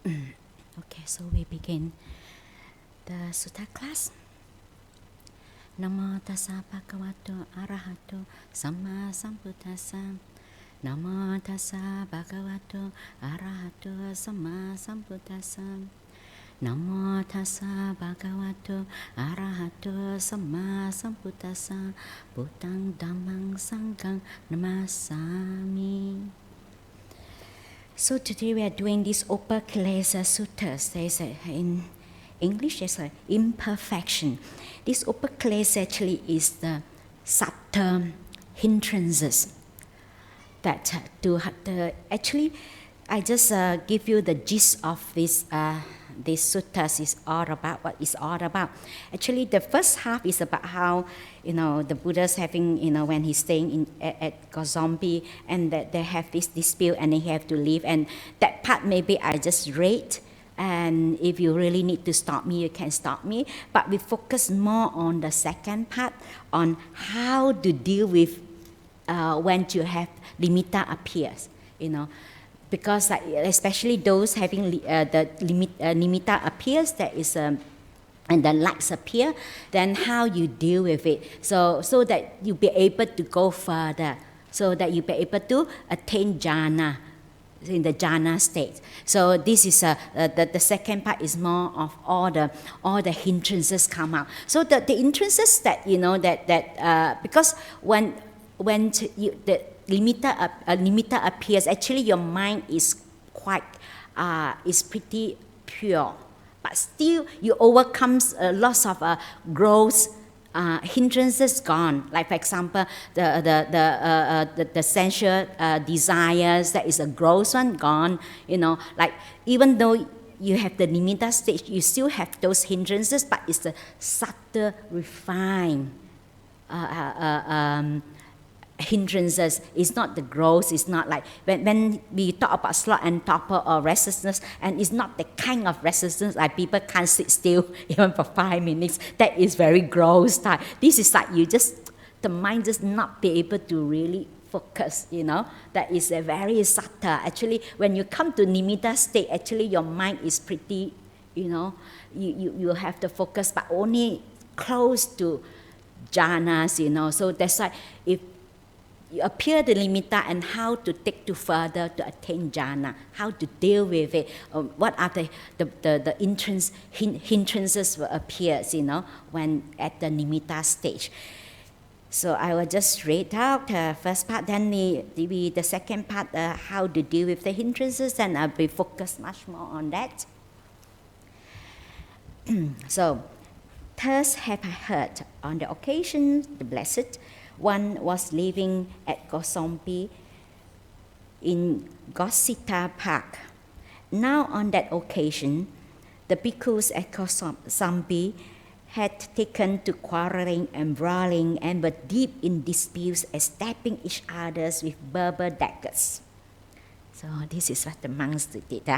Okay, so we begin the sutta class. Namo tassa bhagavato arahato samma sambuddhassa. Namo tassa bhagavato arahato samma sambuddhassa. Namo tassa bhagavato arahato samma sambuddhassa. Buddhang dhammang sanghang namasami. So today we are doing this Upakkilesa Sutta. There's in English, there's an imperfection. This Upakkilesa actually is the subtle hindrances that actually I just give you the gist of this suttas is all about what it's all about. Actually, the first half is about how the Buddha's having when he's staying at Kosambi and that they have this dispute and they have to leave, and that part maybe I just read. And if you really need to stop me, you can stop me. But we focus more on the second part, on how to deal with when you have nimitta appears, because especially those having the nimitta appears, there is and the lights appear, then how you deal with it, so that you be able to go further, so that you be able to attain jhana in the jhana state. So this is the second part is more of all the hindrances come out. So the hindrances that because when the nimitta appears, actually your mind is quite is pretty pure, but still you overcome lots of gross hindrances gone. Like for example, the sensual desires, that is a gross one gone. Like even though you have the nimitta stage, you still have those hindrances, but it's the subtle, refined hindrances. It's not the gross. It's not like when we talk about sloth and torpor or restlessness, and it's not the kind of restlessness like people can't sit still even for 5 minutes. That is very gross type. This is like the mind just not be able to really focus. That is a very subtle. Actually, when you come to nimitta state, actually your mind is pretty. You have to focus, but only close to jhanas. So that's why if you appear the nimitta and how to take to further to attain jhana, how to deal with it, what are the hindrances will appear, when at the nimitta stage. So I will just read out the first part, then the second part, how to deal with the hindrances, and I'll be focused much more on that. So, thus have I heard on the occasion the Blessed One was living at Kosambi in Gosita Park. Now on that occasion, the bhikkhus at Kosambi had taken to quarreling and brawling and were deep in disputes and stabbing each other with berber daggers. So this is what the monks did.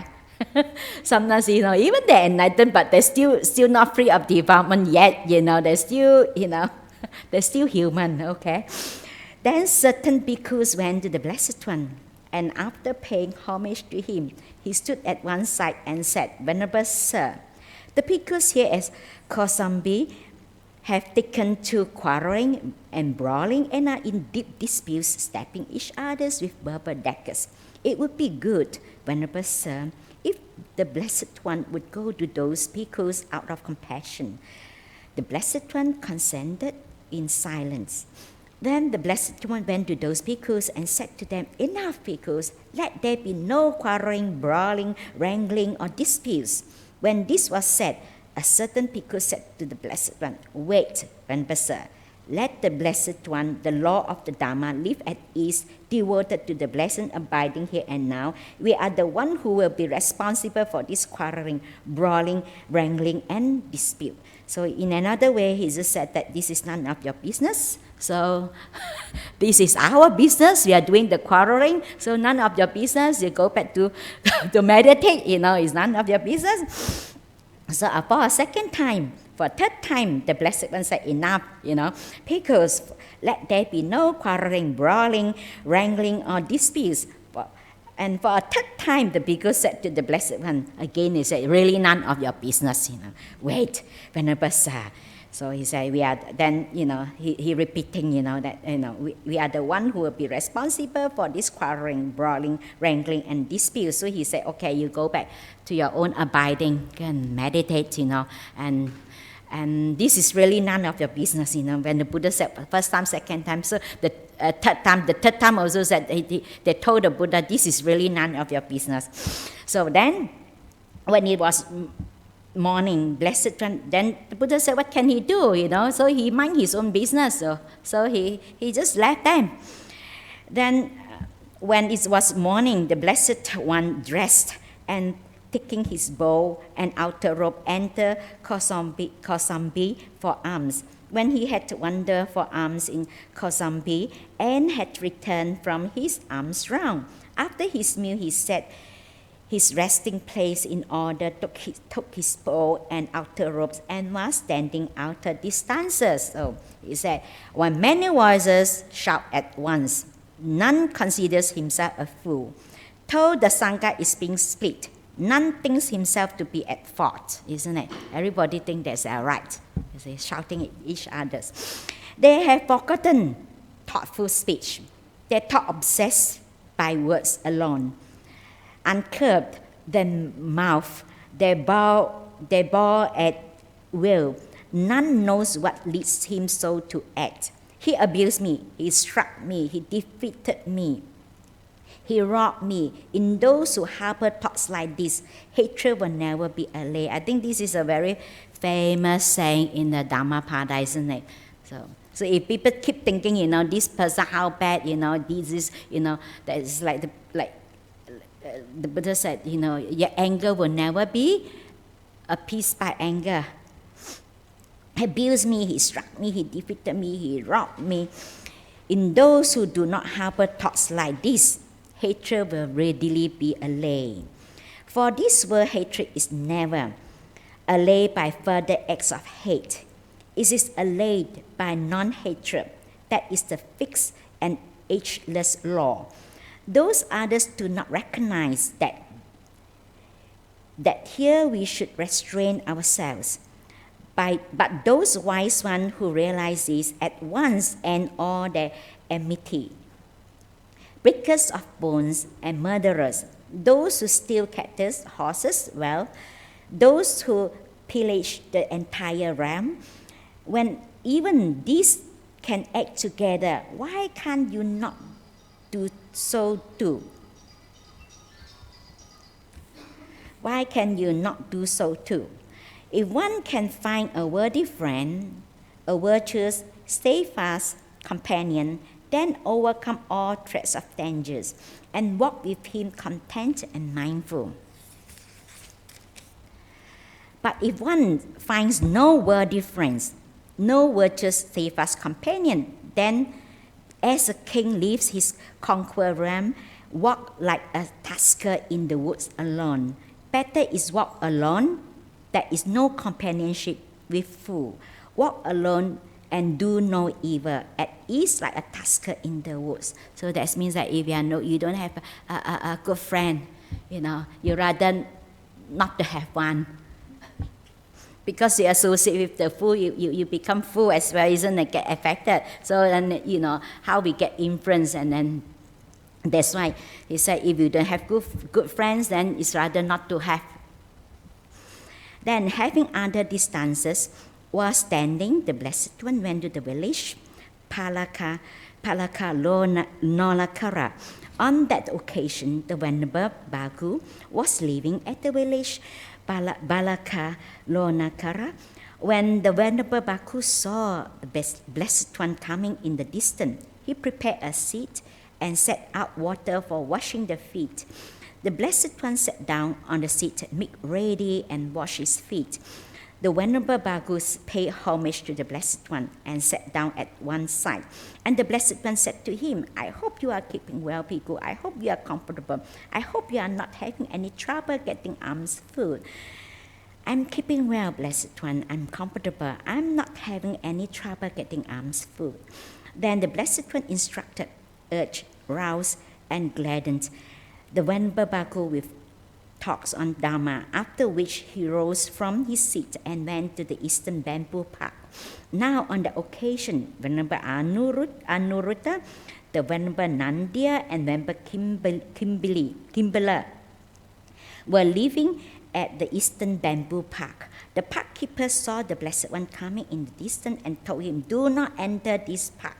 Sometimes, even they're enlightened, but they're still not free of development yet. They're still, they're still human, okay? Then certain bhikkhus went to the Blessed One, and after paying homage to him, he stood at one side and said, "Venerable Sir, the bhikkhus here at Kosambi have taken to quarreling and brawling and are in deep disputes, stabbing each other with berber daggers. It would be good, Venerable Sir, if the Blessed One would go to those bhikkhus out of compassion." The Blessed One consented in silence. Then the Blessed One went to those bhikkhus and said to them, "Enough, bhikkhus, let there be no quarreling, brawling, wrangling, or disputes." When this was said, a certain bhikkhu said to the Blessed One, "Wait, Venerable Sir, let the Blessed One, the law of the Dharma, live at ease, devoted to the blessing abiding here and now. We are the one who will be responsible for this quarreling, brawling, wrangling, and dispute." So in another way, he just said that this is none of your business. So this is our business. We are doing the quarreling. So none of your business. You go back to meditate. It's none of your business. So for a second time, for a third time, the Blessed One said, "Enough, bhikkhus, let there be no quarreling, brawling, wrangling, or disputes." And for a third time, the bhikkhu said to the Blessed One, again he said, really none of your business, Wait, Venerable Sir. So he said, we are, then, he repeating, that, we are the one who will be responsible for this quarreling, brawling, wrangling, and dispute. So he said, okay, you go back to your own abiding, go and meditate, and this is really none of your business, When the Buddha said first time, second time, so the third time also said, they told the Buddha, this is really none of your business. So then, when it was morning, Blessed One, then the Buddha said, what can he do, So he mind his own business. So he just left them. Then when it was morning, the Blessed One dressed and taking his bow and outer robe, entered Kosambi for alms. When he had wandered for alms in Kosambi and had returned from his alms round, after his meal he set his resting place in order, took his bow and outer robes, and was standing outer distances. So he said, when many voices shout at once, none considers himself a fool. Though the Sangha is being split, none thinks himself to be at fault, isn't it? Everybody thinks that's right. They're shouting at each other. They have forgotten thoughtful speech. They talk obsessed by words alone. Uncurbed their mouth, they bow at will. None knows what leads him so to act. He abused me, he struck me, he defeated me. He robbed me. In those who harbor thoughts like this, hatred will never be allayed. I think this is a very famous saying in the Dhammapada, isn't it? So if people keep thinking, this person how bad, this is, that is like the Buddha said, your anger will never be appeased by anger. He abused me, he struck me, he defeated me, he robbed me. In those who do not harbor thoughts like this, hatred will readily be allayed. For this world, hatred is never allayed by further acts of hate. It is allayed by non-hatred. That is the fixed and ageless law. Those others do not recognize that here we should restrain ourselves. But those wise ones who realize this at once end all their enmity. Breakers of bones and murderers, those who steal cattle, horses, those who pillage the entire realm, when even these can act together, why can't you not do so too? Why can you not do so too? If one can find a worthy friend, a virtuous, steadfast companion, then overcome all threats of dangers and walk with him content and mindful. But if one finds no worthy friends, no virtuous, steadfast companion, then as a king leaves his conquered realm, walk like a tusker in the woods alone. Better is walk alone, there is no companionship with fool. Walk alone and do no evil, at ease like a tusker in the woods. So that means that if you don't have a good friend, you rather not to have one. Because you associate with the fool, you become fool as well, isn't it? Get affected. So then, how we get influence, and then that's why he said if you don't have good friends, then it's rather not to have. Then having other distances, while standing, the Blessed One went to the village, Palaka Nolakara. On that occasion, the Venerable Bhikkhu was living at the village Balaka Lonakara. When the Venerable Bhikkhu saw the Blessed One coming in the distance, he prepared a seat and set out water for washing the feet. The Blessed One sat down on the seat, made ready, and washed his feet. The Venerable Bhikkhu paid homage to the Blessed One and sat down at one side. And the Blessed One said to him, I hope you are keeping well, Bhikkhu. I hope you are comfortable. I hope you are not having any trouble getting alms food. I'm keeping well, Blessed One. I'm comfortable. I'm not having any trouble getting alms food. Then the Blessed One instructed, urged, roused, and gladdened The Venerable Bhikkhu with talks on Dharma, after which he rose from his seat and went to the eastern bamboo park. Now on the occasion, Venerable Anuruddha, the Venerable Nandia and Venerable Kimbila were living at the eastern bamboo park. The park keeper saw the Blessed One coming in the distance and told him, "Do not enter this park,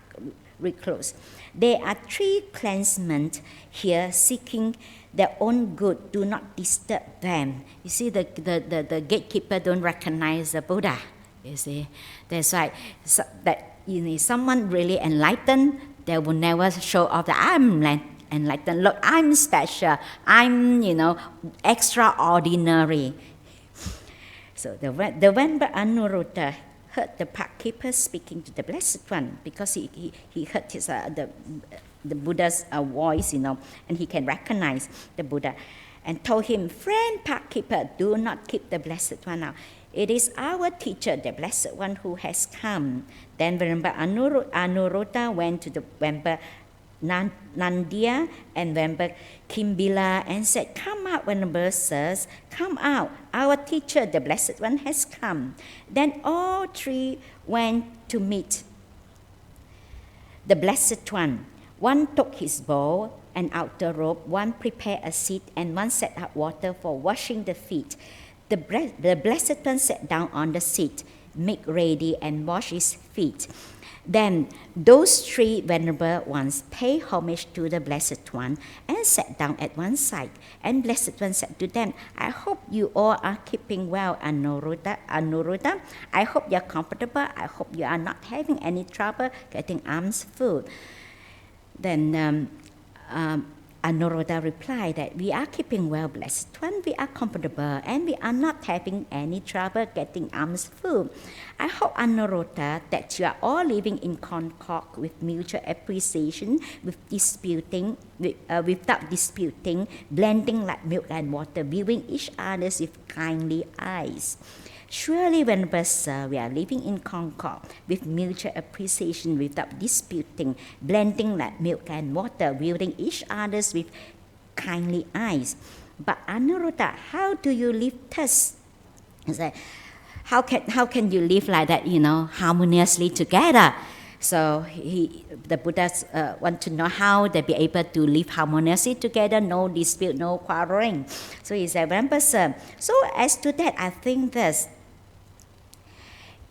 recluse. There are 3 clansmen here seeking their own good. Do not disturb them." You see, the gatekeeper don't recognize the Buddha. You see, that's why someone really enlightened, they will never show off that I'm enlightened. Look, I'm special. I'm extraordinary. So the Venerable Anuruddha heard the park keeper speaking to the Blessed One, because he heard his the Buddha's voice, and he can recognize the Buddha, and told him, "Friend park keeper, do not keep the Blessed One out. It is our teacher, the Blessed One, who has come." Then Venerable Anuruddha went to the Venerable Nandia and Venerable Kimbila and said, "Come out, Venerable Sirs, come out. Our teacher, the Blessed One, has come." Then all 3 went to meet the Blessed One. One took his bowl and outer robe, one prepared a seat, and one set up water for washing the feet. The Blessed One sat down on the seat, make ready, and wash his feet. Then those 3 venerable ones paid homage to the Blessed One and sat down at one side. And Blessed One said to them, "I hope you all are keeping well, Anuruddha. I hope you are comfortable. I hope you are not having any trouble getting arms full." Then Anuruddha replied that we are keeping well, Blessed One, we are comfortable, and we are not having any trouble getting arms full. I hope, Anuruddha, that you are all living in concord with mutual appreciation, without disputing, blending like milk and water, viewing each other with kindly eyes. Surely, Venerable Sir, we are living in concord with mutual appreciation without disputing, blending like milk and water, viewing each other with kindly eyes. But Anuruddha, how do you live thus? How can you live like that, harmoniously together? So the Buddhas want to know how they be able to live harmoniously together, no dispute, no quarreling. So he said, Venerable Sir, so as to that, I think this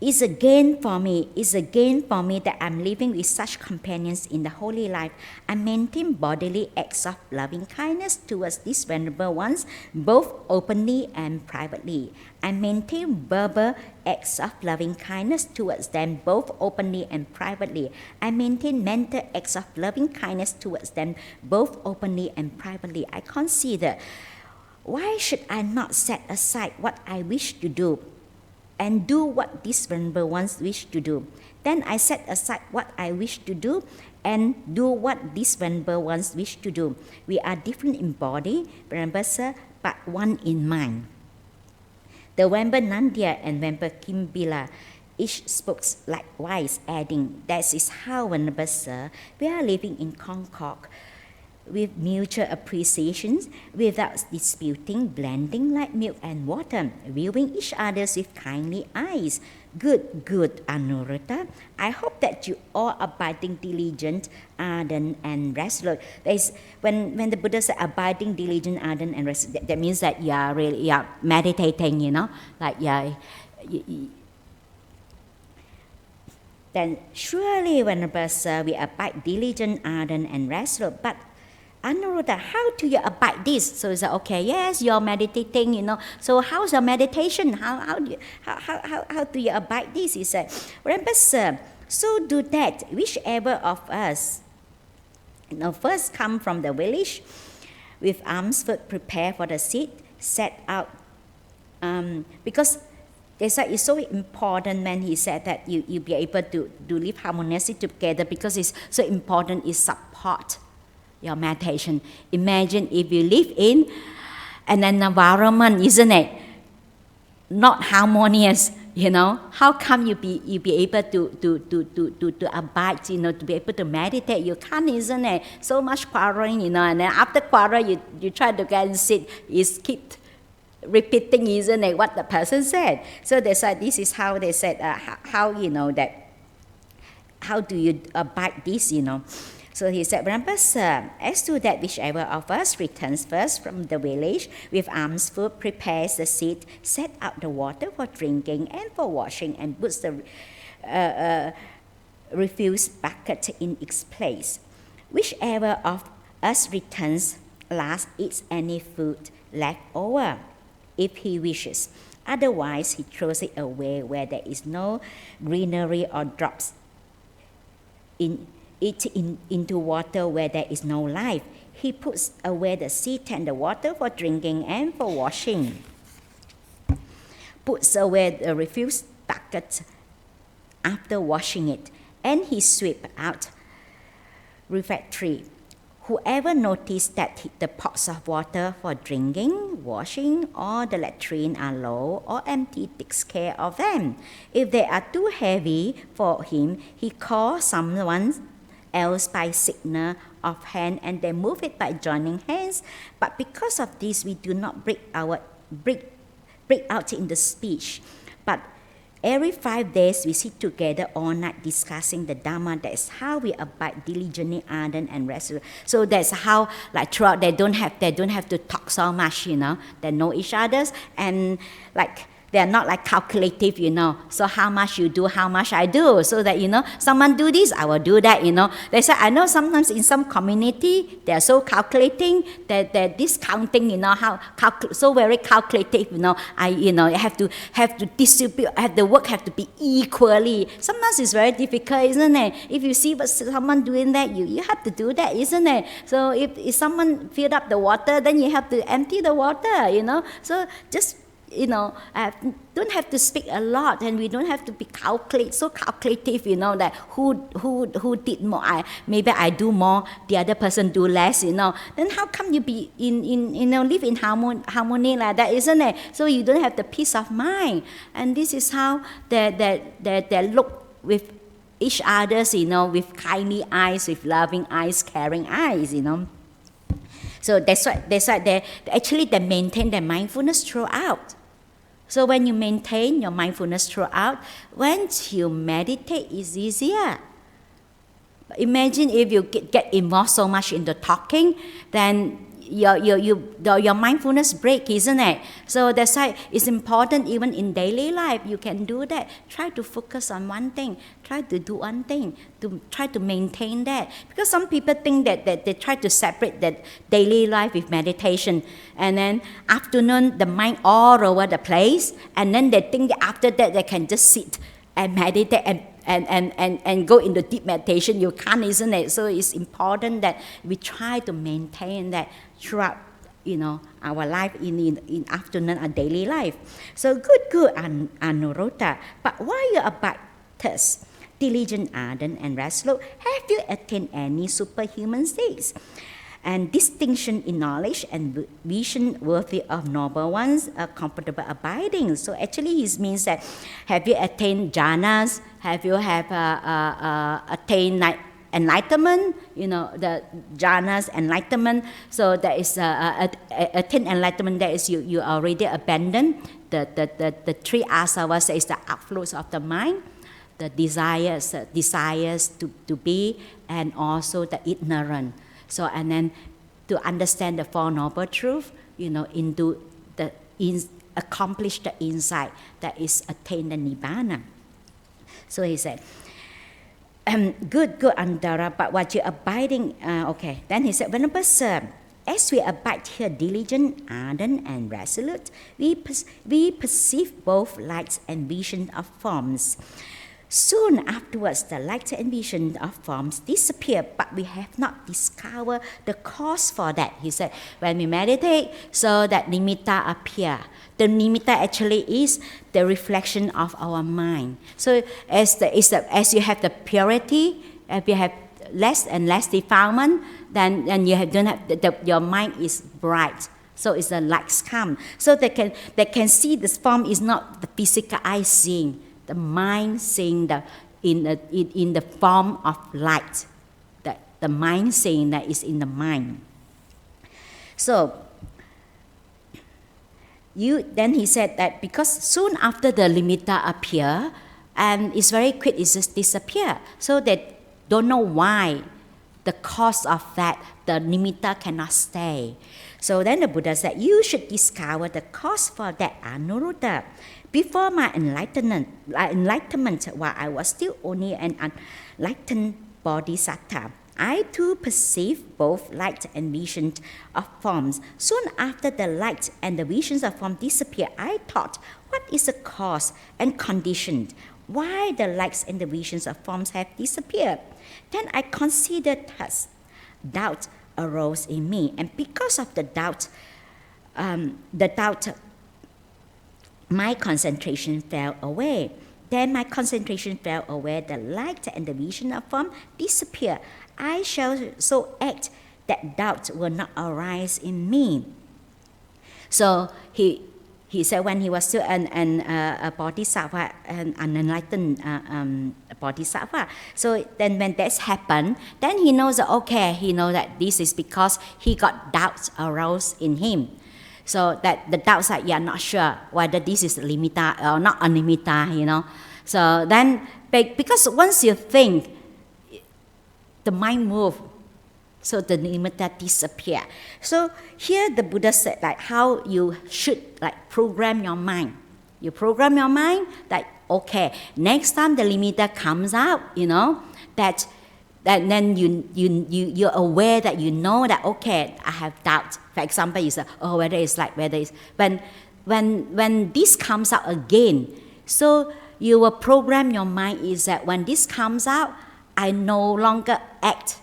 is a gain for me. It's a gain for me that I'm living with such companions in the holy life. I maintain bodily acts of loving kindness towards these venerable ones, both openly and privately. I maintain verbal acts of loving kindness towards them, both openly and privately. I maintain mental acts of loving kindness towards them, both openly and privately. I consider, why should I not set aside what I wish to do and do what these venerable ones wish to do? Then I set aside what I wish to do and do what these venerable ones wish to do. We are different in body, Venerable Sir, but one in mind. The Venerable Nandia and Venerable Kimbila each spoke likewise, adding, that is how, Venerable Sir, we are living in concord with mutual appreciation, without disputing, blending like milk and water, viewing each other with kindly eyes. Good, Anuruddha. I hope that you all abiding diligent, ardent, and resolute. When the Buddha said abiding diligent, ardent, and resolute, that means that you are meditating, then surely, Venerable Sir, we abide diligent, ardent, and resolute. But Anuruddha, how do you abide this? So he said, okay, yes, you're meditating, So how's your meditation? How do you abide this? He said, Venerable Sir, so do that. Whichever of us, first come from the village, with arms foot prepare for the seat, set out, because they said it's so important when he said that you be able to live harmoniously together, because it's so important, is support your meditation. Imagine if you live in an environment, isn't it, not harmonious, how come you be able to abide, to be able to meditate? You can't, isn't it? So much quarreling, and then after quarrel, you try to get and sit, is keep repeating, isn't it, what the person said. So they said this is how they said, how do you abide this, So he said, Venerable Sir, as to that whichever of us returns first from the village with alms food, prepares the seat, set out the water for drinking and for washing, and puts the refuse bucket in its place. Whichever of us returns last eats any food left over, if he wishes. Otherwise, he throws it away where there is no greenery, or drops it into water where there is no life. He puts away the seat and the water for drinking and for washing. Puts away the refuse bucket after washing it, and he sweeps out refectory. Whoever noticed that the pots of water for drinking, washing, or the latrine are low or empty, takes care of them. If they are too heavy for him, he calls someone else by signal of hand, and they move it by joining hands. But because of this, we do not break out in the speech. But every 5 days, we sit together all night discussing the Dhamma. That's how we abide diligently, ardent, and resolute. So that's how, like throughout, they don't have to talk so much, They know each other, and like they're not like calculative, So how much you do, how much I do, so that someone do this, I will do that, They say I know sometimes in some community they're so calculating that they're discounting, so very calculative, you have to distribute, the work have to be equally. Sometimes it's very difficult, isn't it? If you see someone doing that, you have to do that, isn't it? So if someone filled up the water, then you have to empty the water, So just don't have to speak a lot, and we don't have to be so calculative, that who did more. Maybe I do more, the other person do less, Then how come you be live in harmony like that, isn't it? So you don't have the peace of mind, and this is how they look with each others, with kindly eyes, with loving eyes, caring eyes, So that's why they maintain their mindfulness throughout. So when you maintain your mindfulness throughout, once you meditate, it's easier. Imagine if you get involved so much in the talking, then your mindfulness break, isn't it? So that's why it's important even in daily life, you can do that. Try to focus on one thing. Try to do one thing. To try to maintain that. Because some people think that they try to separate that daily life with meditation. And then afternoon, the mind all over the place. And then they think that after that, they can just sit and meditate and go into deep meditation. You can't, isn't it? So it's important that we try to maintain that throughout, our life in afternoon or daily life. So good, Anuruddha. But while you abide thus, diligent, ardent, and resolute, have you attained any superhuman states and distinction in knowledge and vision worthy of noble ones, a comfortable abiding? So actually, it means that have you attained jhanas? Have you attained enlightenment? The jhanas, enlightenment. So that is attain enlightenment. That is you already abandoned the three asavas. That is the outflows of the mind, the desires to be, and also the ignorant. So and then to understand the Four Noble Truths, accomplish the insight that is attain the Nibbana. So he said, good, Andara, but what you're abiding, okay. Then he said, Venerable Sir, as we abide here diligent, ardent, and resolute, we perceive both lights and vision of forms. Soon afterwards, the light and vision of forms disappear, but we have not discovered the cause for that. He said, when we meditate, so that nimitta appear. The nimitta actually is the reflection of our mind. So as you have the purity, if you have less and less defilement, then your mind is bright. So it's the lights come. So they can see this form is not the physical eye seeing, the mind seeing in the form of light. That the mind seeing that is in the mind. So then he said that because soon after the nimitta appear, and it's very quick, it just disappear. So they don't know why, the cause of that, the nimitta cannot stay. So then the Buddha said, you should discover the cause for that, Anuruddha. Before my enlightenment, while I was still only an enlightened bodhisattva, I too perceived both light and visions of forms. Soon after the light and the visions of form disappeared, I thought, what is the cause and condition why the lights and the visions of forms have disappeared? Then I considered thus. Doubt arose in me, and because of the doubt, my concentration fell away. Then my concentration fell away, the light and the vision of form disappeared. I shall so act that doubt will not arise in me. So he said when he was still a bodhisattva, an enlightened bodhisattva. So then when that's happened, then he knows that, okay, he knows that this is because he got doubts aroused in him. So that the doubts that you are not sure whether this is nimitta or not a nimitta, So then, because once you think, the mind moves, so the nimitta disappear. So here the Buddha said like how you should like program your mind. You program your mind that okay, next time the nimitta comes out, that then you're aware that you know that okay, I have doubt. For example, you say, oh, whether it's when this comes out again. So you will program your mind is that when this comes out, I no longer act,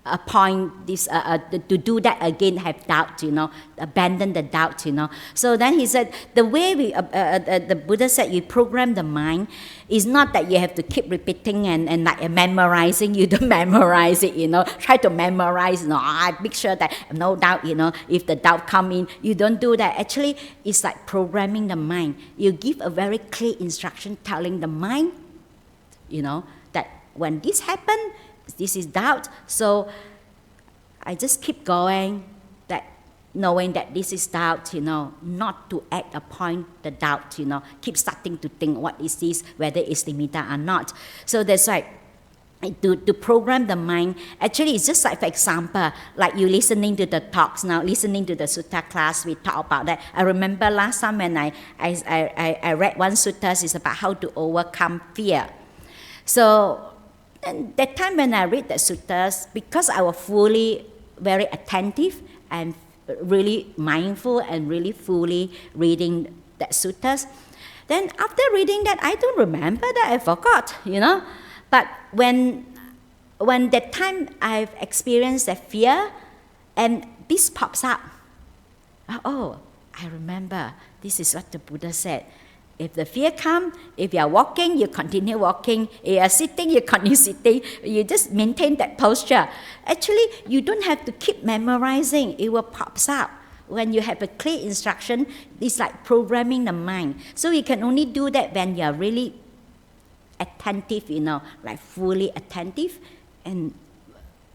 appoint this, to do that again, have doubt, abandon the doubt, So then he said, the way the Buddha said you program the mind is not that you have to keep repeating and like memorizing, you don't memorize it, try to memorize, I make sure that no doubt, if the doubt come in, you don't do that. Actually, it's like programming the mind. You give a very clear instruction telling the mind, that when this happens, this is doubt, so I just keep going, that knowing that this is doubt, not to act upon the doubt, keep starting to think what is this, whether it's nimitta or not. So that's like to program the mind. Actually, it's just like, for example, like you listening to the talks now, listening to the sutta class, we talk about that. I remember last time when I read one sutta, it's about how to overcome fear. So and that time when I read the suttas, because I was fully very attentive and really mindful and really fully reading the suttas, then after reading that, I don't remember that, I forgot, But when that time I've experienced that fear, and this pops up, oh, I remember, this is what the Buddha said. If the fear comes, if you are walking, you continue walking. If you are sitting, you continue sitting. You just maintain that posture. Actually, you don't have to keep memorizing. It will pop up. When you have a clear instruction, it's like programming the mind. So you can only do that when you are really attentive, like fully attentive and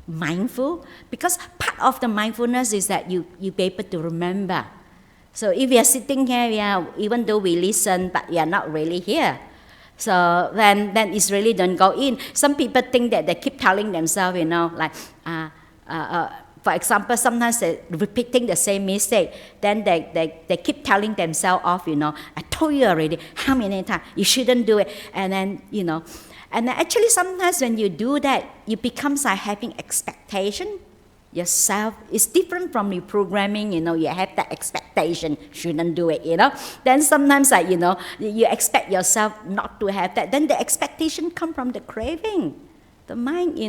mindful. Because part of the mindfulness is that you be able to remember. So if we are sitting here, even though we listen, but we are not really here. So then it's really don't go in. Some people think that they keep telling themselves, for example, sometimes they're repeating the same mistake. Then they keep telling themselves off, I told you already, how many times, you shouldn't do it. And then, and actually sometimes when you do that, you become like having expectation. Yourself is different from your programming, you have that expectation, shouldn't do it, Then sometimes you expect yourself not to have that. Then the expectation come from the craving, the mind,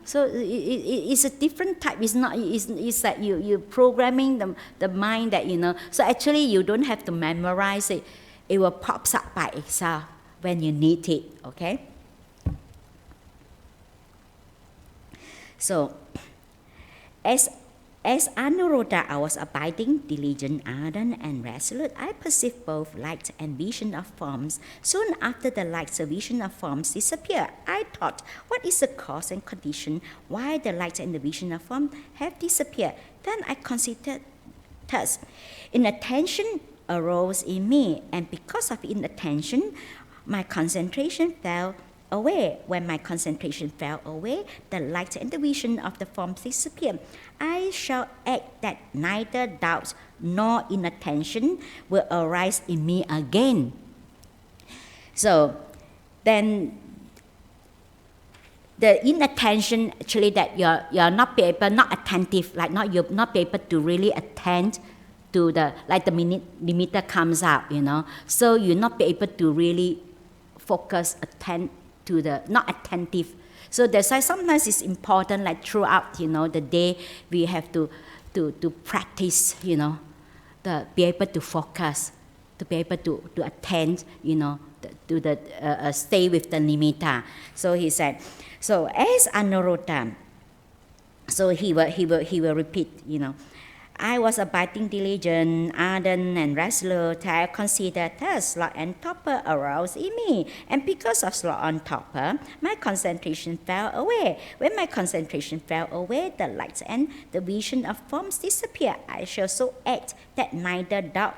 So it's a different type. It's not. It's like you programming the mind that So actually you don't have to memorize it. It will pop up by itself when you need it. Okay. So, as As Anuruddha, I was abiding, diligent, ardent, and resolute. I perceived both light and vision of forms. Soon after the light and vision of forms disappeared, I thought, what is the cause and condition why the light and the vision of form have disappeared? Then I considered thus. Inattention arose in me, and because of inattention, my concentration fell away. When my concentration fell away, the light and the vision of the form disappeared. I shall act that neither doubt nor inattention will arise in me again. So then the inattention, actually, that you're not be able, not attentive, like you're not be able to really attend to the, like the nimitta comes up, so you're not be able to really focus, attend to the, not attentive. So that's why sometimes it's important, like throughout, the day, we have to practice, to be able to focus, to be able to attend, to the stay with the nimitta. So he said, so as Anuruddha, so he will repeat, I was abiding, diligent, ardent, and resolute. I considered thus sloth and torpor aroused in me, and because of sloth and torpor, my concentration fell away. When my concentration fell away, the light and the vision of forms disappeared. I shall so act that neither doubt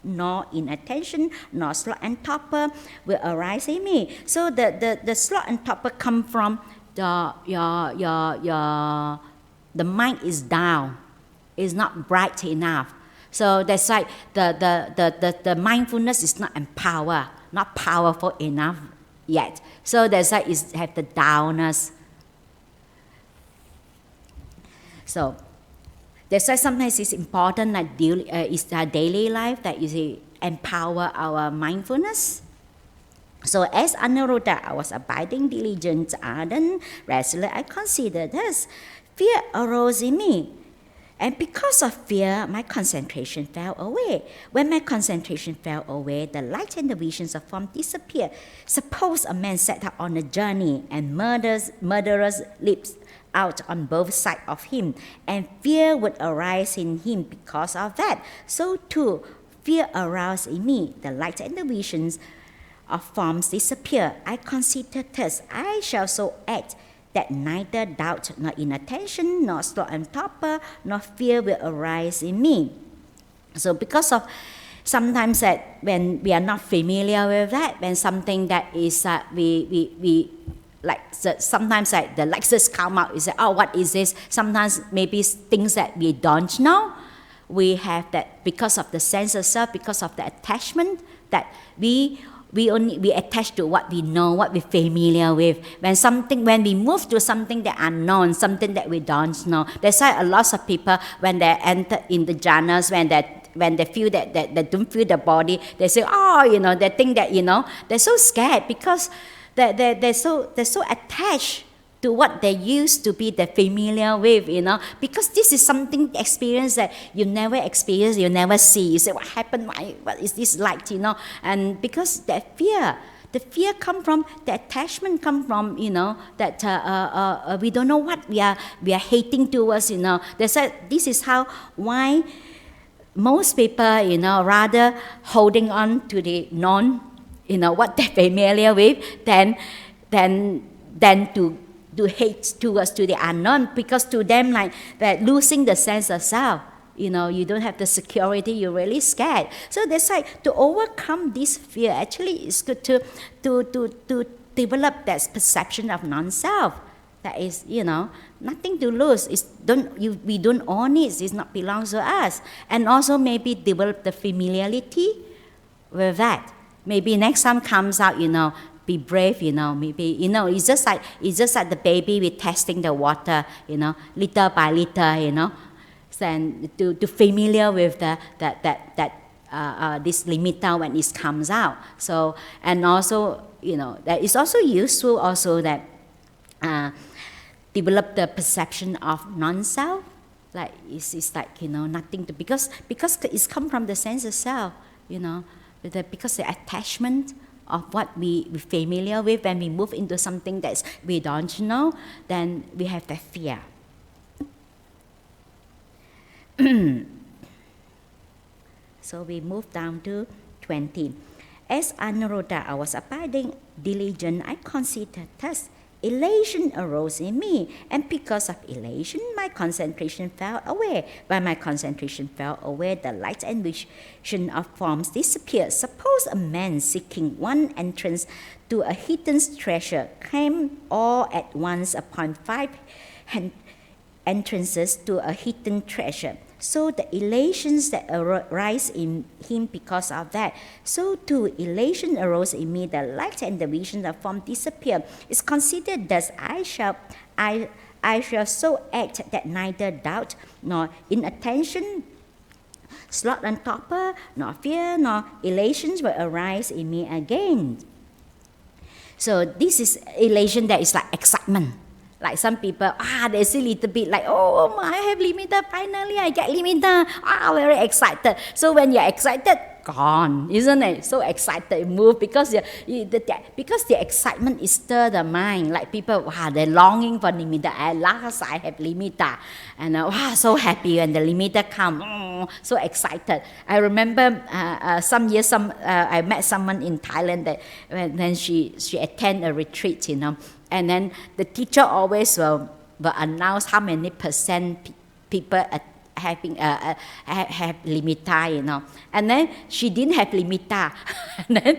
nor inattention nor sloth and torpor will arise in me. So the sloth and torpor come from the mind is down. Is not bright enough. So that's why the mindfulness is not empowered, not powerful enough yet. So that's why it have the downness. So that's why sometimes it's important that it's our daily life that empower our mindfulness. So as Anuruddha, I was abiding, diligent, ardent, resolute. I considered this. Fear arose in me. And because of fear, my concentration fell away. When my concentration fell away, the light and the visions of form disappeared. Suppose a man set out on a journey and murderers leaps out on both sides of him, and fear would arise in him because of that. So too, fear aroused in me. The light and the visions of forms disappear. I considered thus, I shall so act that neither doubt nor inattention nor sloth and torpor nor fear will arise in me. So because of sometimes that when we are not familiar with that, when something that is we like sometimes like the lights come out, is oh, what is this? Sometimes maybe things that we don't know. We have that because of the sense of self, because of the attachment that we attach to what we know, what we're familiar with. When we move to something that unknown, something that we don't know. That's why a lot of people, when they enter in the jhanas, when they feel that they don't feel the body, they say, they think that, they're so scared because they're so attached to what they used to be, they're familiar with, because this is something, experience that you never experience, you never see. You say, what happened? What is this like, And because that fear, the fear come from, the attachment come from, that we don't know what we are hating towards, That's why this is why most people, rather holding on to the what they're familiar with, than to hate towards to the unknown, because to them, like that, losing the sense of self, you don't have the security, you're really scared. So that's why to overcome this fear, actually it's good to develop that perception of non-self. That is, nothing to lose. We don't own it. It not belongs to us. And also maybe develop the familiarity with that. Maybe next time comes out, be brave, maybe, it's just like the baby with testing the water, little by little, and to familiar with this nimitta when it comes out. So, and also, that is also useful also that develop the perception of non-self, like it's like, nothing to, because it's come from the sense of self, because the attachment of what we familiar with, when we move into something that we don't know, then we have that fear. So we move down to 20. As Anuruddha, I was abiding diligent, I considered thus. Elation arose in me, and because of elation, my concentration fell away. When my concentration fell away, the light and vision of forms disappeared. Suppose a man seeking one entrance to a hidden treasure came all at once upon 5 entrances to a hidden treasure. So the elations that arise in him because of that, so too elation arose in me, the light and the vision of form disappear. It's considered thus, I shall so act that neither doubt nor inattention, sloth and torpor, nor fear, nor elations will arise in me again. So this is elation that is like excitement. Like some people, they see a little bit like, oh, I have limiter, finally I get limiter, very excited. So when you're excited, gone, isn't it? So excited, move, because the excitement is stir the mind. Like people, they're longing for limiter. At last I have limiter. And so happy when the limiter come, so excited. I remember some years, I met someone in Thailand that when she attend a retreat, and then the teacher always will announce how many percent people having have limiter, And then she didn't have limiter. And then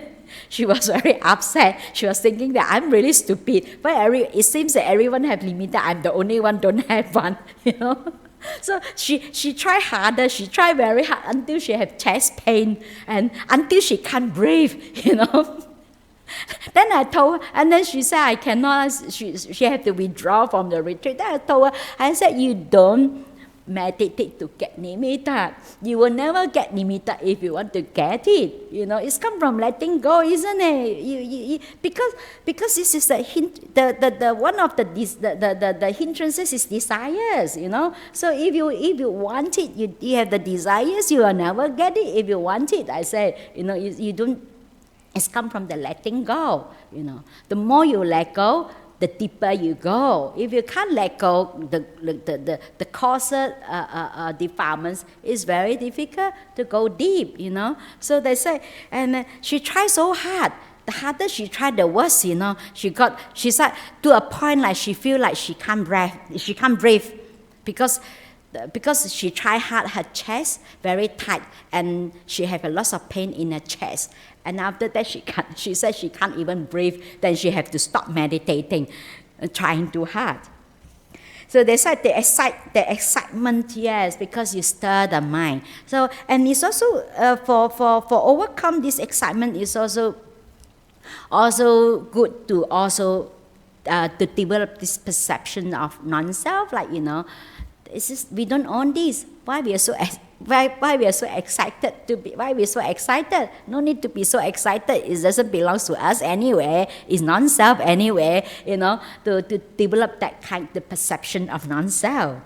she was very upset. She was thinking that I'm really stupid. But it seems that everyone have limiter. I'm the only one don't have one, So she tried harder. She tried very hard until she had chest pain and until she can't breathe, Then I told her, and then she said, I cannot, she had to withdraw from the retreat. Then I told her, I said, you don't meditate to get nimitta. You will never get nimitta if you want to get it. It's come from letting go, isn't it? Because this is the one of the hindrances is desires, So if you want it, you have the desires, you will never get it. If you want it, I say, you don't. It's come from the letting go, The more you let go, the deeper you go. If you can't let go, the causal defilements is very difficult to go deep, So they say, and she tried so hard. The harder she tried, the worse, She said to a point like she feel like she can't breathe, because she tried hard, her chest very tight, and she have a lot of pain in her chest. And after that, she said she can't even breathe. Then she have to stop meditating, trying too hard. So they said the excitement, yes, because you stir the mind. So, and it's also for overcome this excitement is also good to also to develop this perception of non-self, like it's just, we don't own this. Why we are so excited to be? Why we are so excited? No need to be so excited. It doesn't belong to us anyway. It's non-self anyway. To develop that the perception of non-self.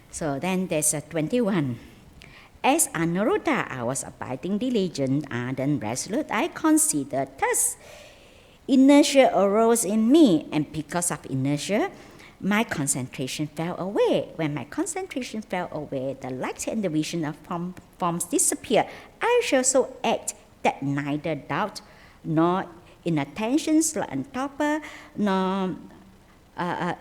So then there's a 21. As Anuruddha, I was abiding diligent, ardent, resolute. I considered thus. Inertia arose in me, and because of inertia, my concentration fell away. When my concentration fell away, the light and the vision of forms disappeared. I shall so act that neither doubt nor inattention, sloth and torpor, nor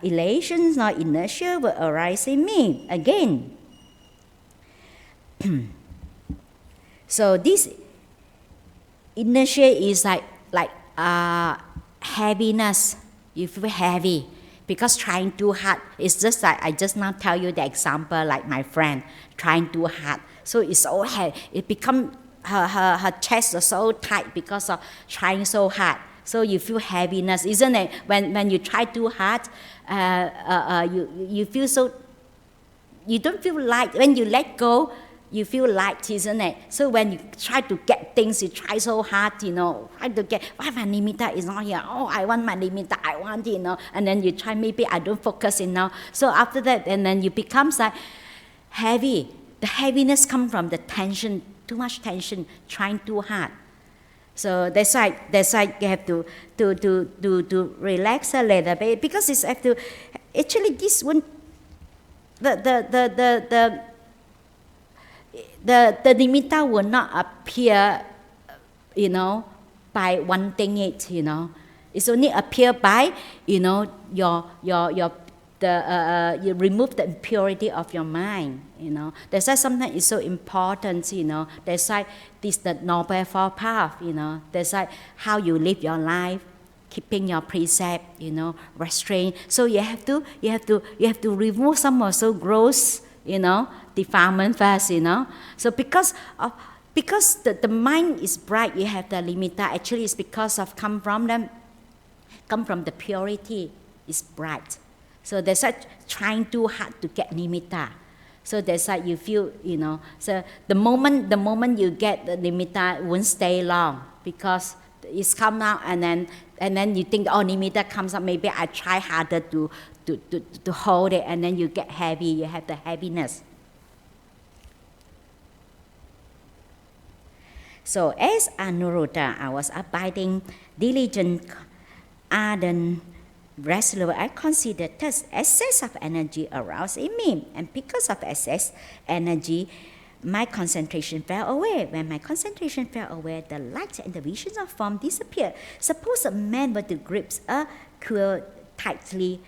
elations nor inertia will arise in me again. So this inertia is like heaviness. You feel heavy. Because trying too hard, it's just like I just now tell you the example, like my friend trying too hard. So it's so heavy. It become her chest is so tight because of trying so hard. So you feel heaviness, isn't it? When you try too hard, you feel so. You don't feel light. When you let go, you feel light, isn't it? So when you try to get things, you try so hard, try to get, why my nimitta is not here? Oh, I want my nimitta, I want it, And then you try, maybe I don't focus enough. So after that, and then you become like heavy. The heaviness comes from the tension, too much tension, trying too hard. So that's why you have to relax a little bit, because it's have to, actually this one, the nimitta will not appear, by wanting it, It's only appear by, you remove the impurity of your mind, That's why sometimes it's so important, That's why this the Noble Four Path, That's why how you live your life, keeping your precept, restraint. So you have to remove some of so gross, defilement first, So because the mind is bright, you have the nimitta. Actually, it's because of come from the purity. It's bright. So that's why trying too hard to get nimitta. So that's why you feel, So the moment you get the nimitta, it won't stay long because it's come out and then you think, oh, nimitta comes up. Maybe I try harder to hold it, and then you get heavy. You have the heaviness. So as Anuruddha, I was abiding, diligent, ardent, resolute. I considered thus excess of energy aroused in me, and because of excess energy, my concentration fell away. When my concentration fell away, the light and the visions of form disappeared. Suppose a man were to grip a quill tightly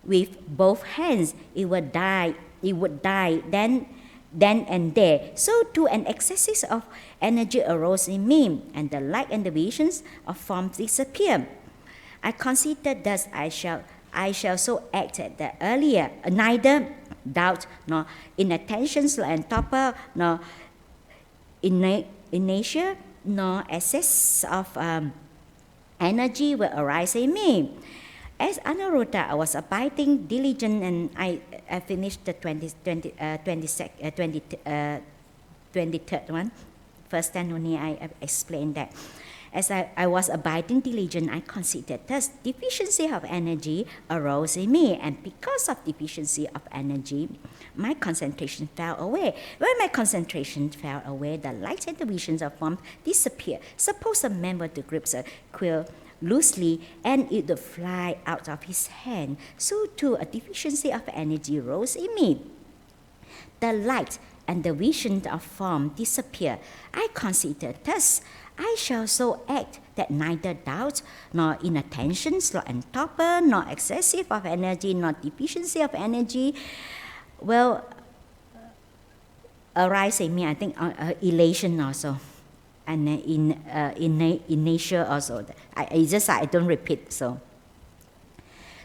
with both hands, it would die then and there. So too an excess of energy arose in me, and the light and the visions of form disappeared. I considered thus I shall so act that earlier, neither doubt nor inattentions and torpor nor inertia nor excess of energy will arise in me. As Anuruddha, I was abiding, diligent, and I finished the 23rd one. First and only I explained that. As I was abiding diligent, I considered thus deficiency of energy arose in me, and because of deficiency of energy, my concentration fell away. When my concentration fell away, the light and the visions of form disappeared. Suppose a man were to grip a quill loosely and it would fly out of his hand. So too a deficiency of energy rose in me. The light and the vision of form disappear. I considered thus I shall so act that neither doubt nor inattentions nor torpor nor excessive of energy nor deficiency of energy will arise in me. I think elation also, and in nature also. I don't repeat. So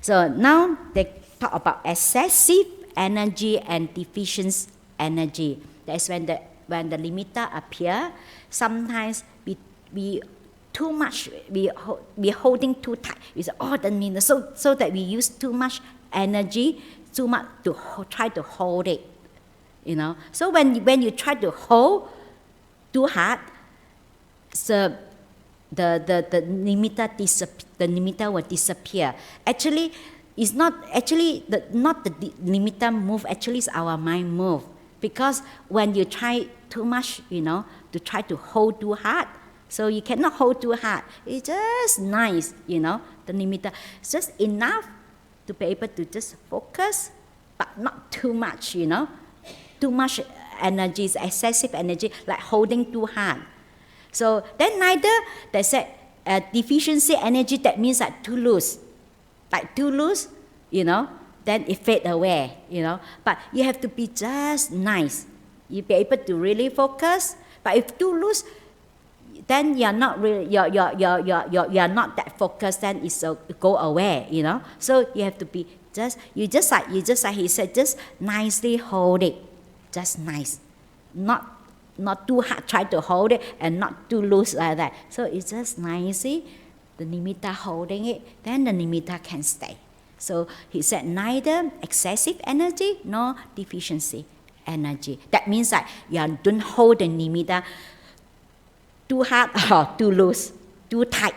now they talk about excessive energy and deficient energy. That's when the nimitta appear. Sometimes we too much, we holding too tight. We say, oh, that means so that we use too much energy, too much to try to hold it. So when you try to hold too hard, so the nimitta will disappear. Actually, it's not the nimitta move. Actually, it's our mind move. Because when you try too much, to try to hold too hard, so you cannot hold too hard. It's just nice, the nimitta. It's just enough to be able to just focus, but not too much, Too much energy, excessive energy, like holding too hard. So then neither, they said, deficiency energy, that means like too loose. Like too loose, then it fade away, But you have to be just nice. You be able to really focus. But if too loose, then you're not really, you're not that focused. Then it's go away, So you have to be just like he said, just nicely hold it, just nice, not too hard. Try to hold it and not too loose like that. So it's just nicely, the nimitta holding it. Then the nimitta can stay. So he said neither excessive energy nor deficiency energy. That means that you don't hold the nimitta too hard or too loose, too tight.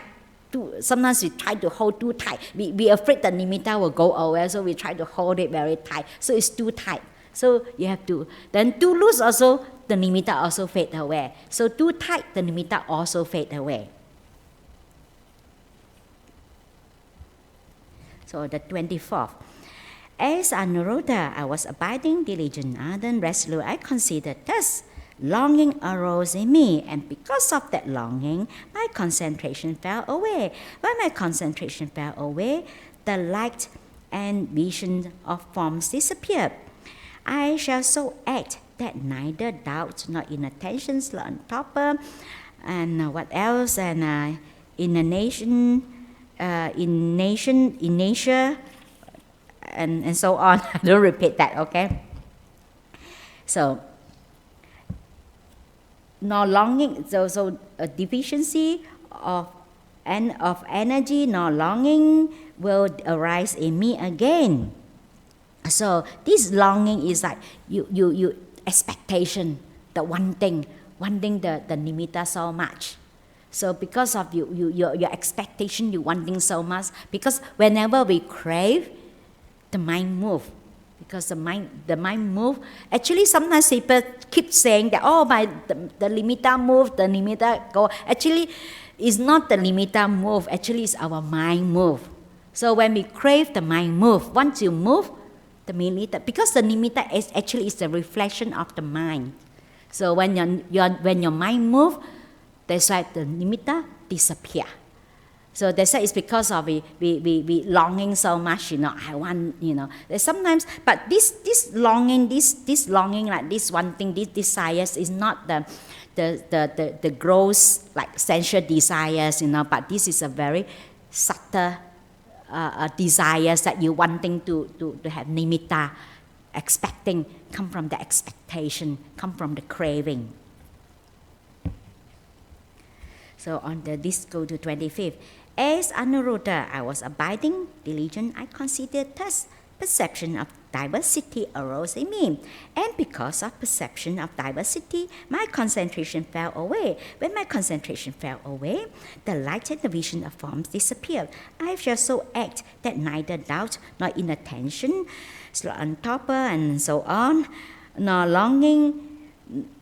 Sometimes we try to hold too tight. We afraid the nimitta will go away, so we try to hold it very tight. So it's too tight. So you have to, then too loose also, the nimitta also fade away. So too tight, the nimitta also fade away. So the 24th. As Anuruddha, I was abiding, diligent, ardent, resolute. I considered thus. Longing arose in me, and because of that longing, my concentration fell away. When my concentration fell away, the light and vision of forms disappeared. I shall so act that neither doubt nor inattention, slow and torpor, and what else, and in nature, and so on. I don't repeat that, okay? So, nor longing, so a deficiency of energy nor longing will arise in me again. So this longing is like you expectation, the wanting the nimitta so much. So because of your expectation, you wanting so much, because whenever we crave, the mind move. Because the mind move. Actually, sometimes people keep saying that, oh, the nimitta move, the nimitta go. Actually, it's not the nimitta move. Actually, it's our mind move. So when we crave, the mind move. Once you move, the nimitta, because the nimitta is actually is the reflection of the mind. So when your mind move, that's why the nimitta disappear. So that's why it's because of we longing so much, I want, There's sometimes, but this longing, this longing, like this wanting, this desires is not the gross like sensual desires, but this is a very subtle desires that you wanting to have nimitta, expecting, come from the expectation, come from the craving. So on this go to 25th. As Anuruddha, I was abiding, diligent, I considered thus. Perception of diversity arose in me, and because of perception of diversity, my concentration fell away. When my concentration fell away, the light and the vision of forms disappeared. I shall so act that neither doubt nor inattention, slow and torpor, and so on, nor longing,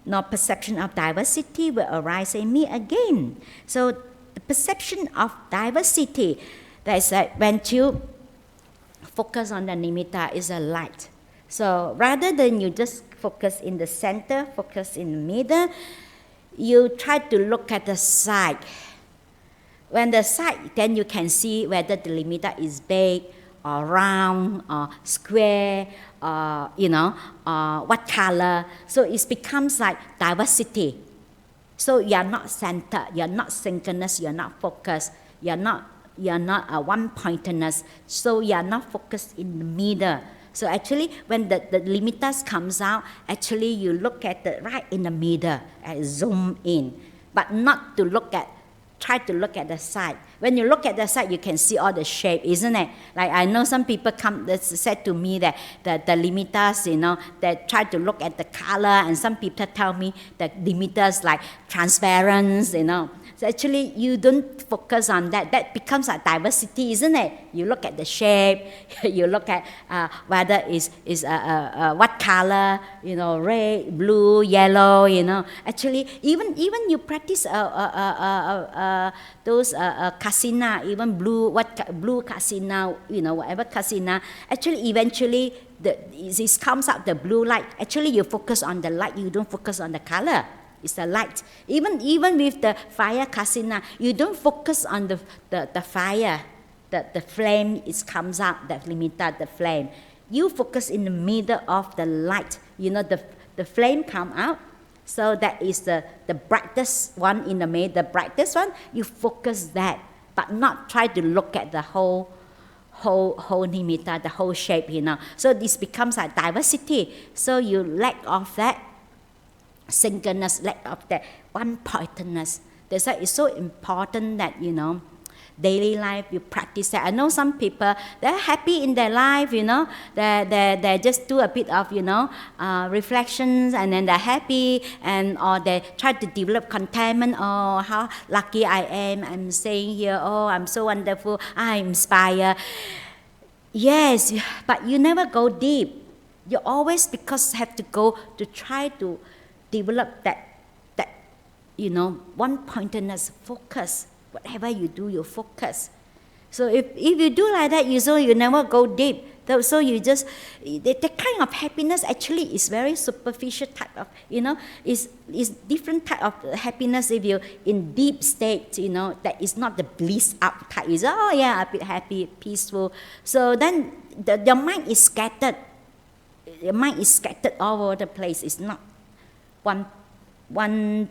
nor perception of diversity will arise in me again. So the perception of diversity, that is that when you focus on the nimitta, is a light. So rather than you just focus in the center, focus in the middle, you try to look at the side. When the side, then you can see whether the nimitta is big or round or square or what color. So it becomes like diversity. So you are not centered, you are not synchronous, you are not focused, you are not one-pointedness. So you are not focused in the middle. So actually, when the nimittas comes out, actually you look at the right in the middle and zoom in, but not to try to look at the side. When you look at the side, you can see all the shape, isn't it? Like I know some people said to me that the nimittas, they try to look at the color, and some people tell me that nimittas like transparent, So actually, you don't focus on that. That becomes a diversity, isn't it? You look at the shape, you look at whether is what color, red, blue, yellow, Actually, even you practice those kasina, even blue kasina, whatever kasina. Actually, eventually, this comes out the blue light. Actually, you focus on the light. You don't focus on the color. It's the light. Even with the fire kasina, you don't focus on the fire, the flame comes out, that nimitta, the flame. You focus in the middle of the light. The flame come out. So that is the brightest one in the middle, the brightest one. You focus that, but not try to look at the whole nimitta, the whole shape, So this becomes a diversity. So you lack of that synchronous, lack of that one-pointedness. That's why it's so important that, daily life, you practice that. I know some people, they're happy in their life, they just do a bit of, reflections, and then they're happy, or they try to develop contentment. Oh, how lucky I am, I'm staying here, oh, I'm so wonderful, I inspire. Yes, but you never go deep. You always, because have to go to try to develop that one-pointedness, focus. Whatever you do, you focus. So if you do like that, you never go deep. So you just, the kind of happiness actually is very superficial type of, is different type of happiness. If you're in deep state, that is not the bliss up type. Is a bit happy, peaceful. So then your mind is scattered. Your mind is scattered all over the place. It's not one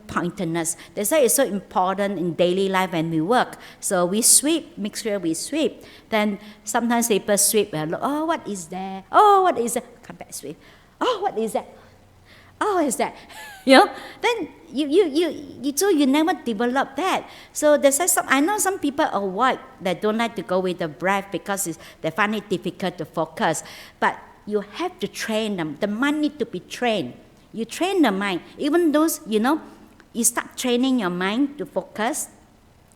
pointedness. That's why it's so important in daily life when we work. So we sweep, make sure we sweep. Then sometimes people sweep and look, what is there? What is that? Come back, sweep. What is that? What is that? Then you never develop that. So there's I know some people avoid, that don't like to go with the breath because they find it difficult to focus. But you have to train them. The mind needs to be trained. You train the mind. Even though, you start training your mind to focus,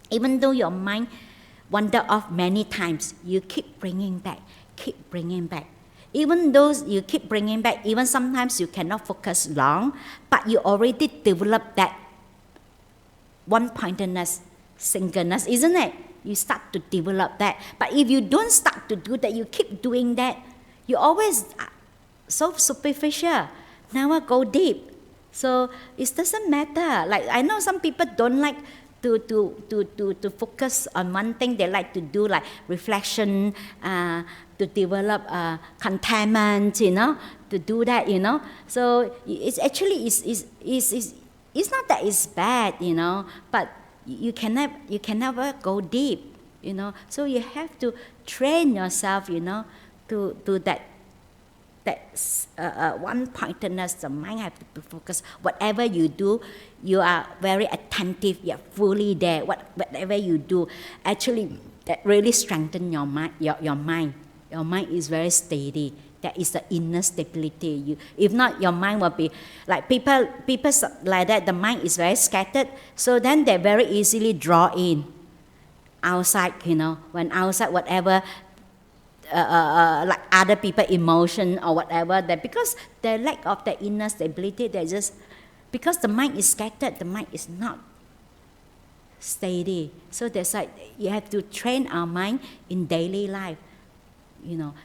even though your mind wander off many times, you keep bringing back. Even though you keep bringing back, even sometimes you cannot focus long, but you already develop that one-pointedness, singleness, isn't it? You start to develop that. But if you don't start to do that, you keep doing that, you always so superficial, never go deep. So it doesn't matter. Like I know some people don't like to focus on one thing. They like to do like reflection, to develop contentment, to do that, So it's actually it's not that it's bad, but you can never go deep, So you have to train yourself, to that one-pointedness. The mind have to be focused. Whatever you do, you are very attentive. You are fully there. Whatever you do, actually, that really strengthens your mind. Your mind. Your mind is very steady. That is the inner stability. If not, your mind will be like people like that. The mind is very scattered. So then they very easily draw in outside. When outside whatever. Like other people emotion or whatever, that because the lack of the inner stability, they just, because the mind is scattered, the mind is not steady. So that's why you have to train our mind in daily life.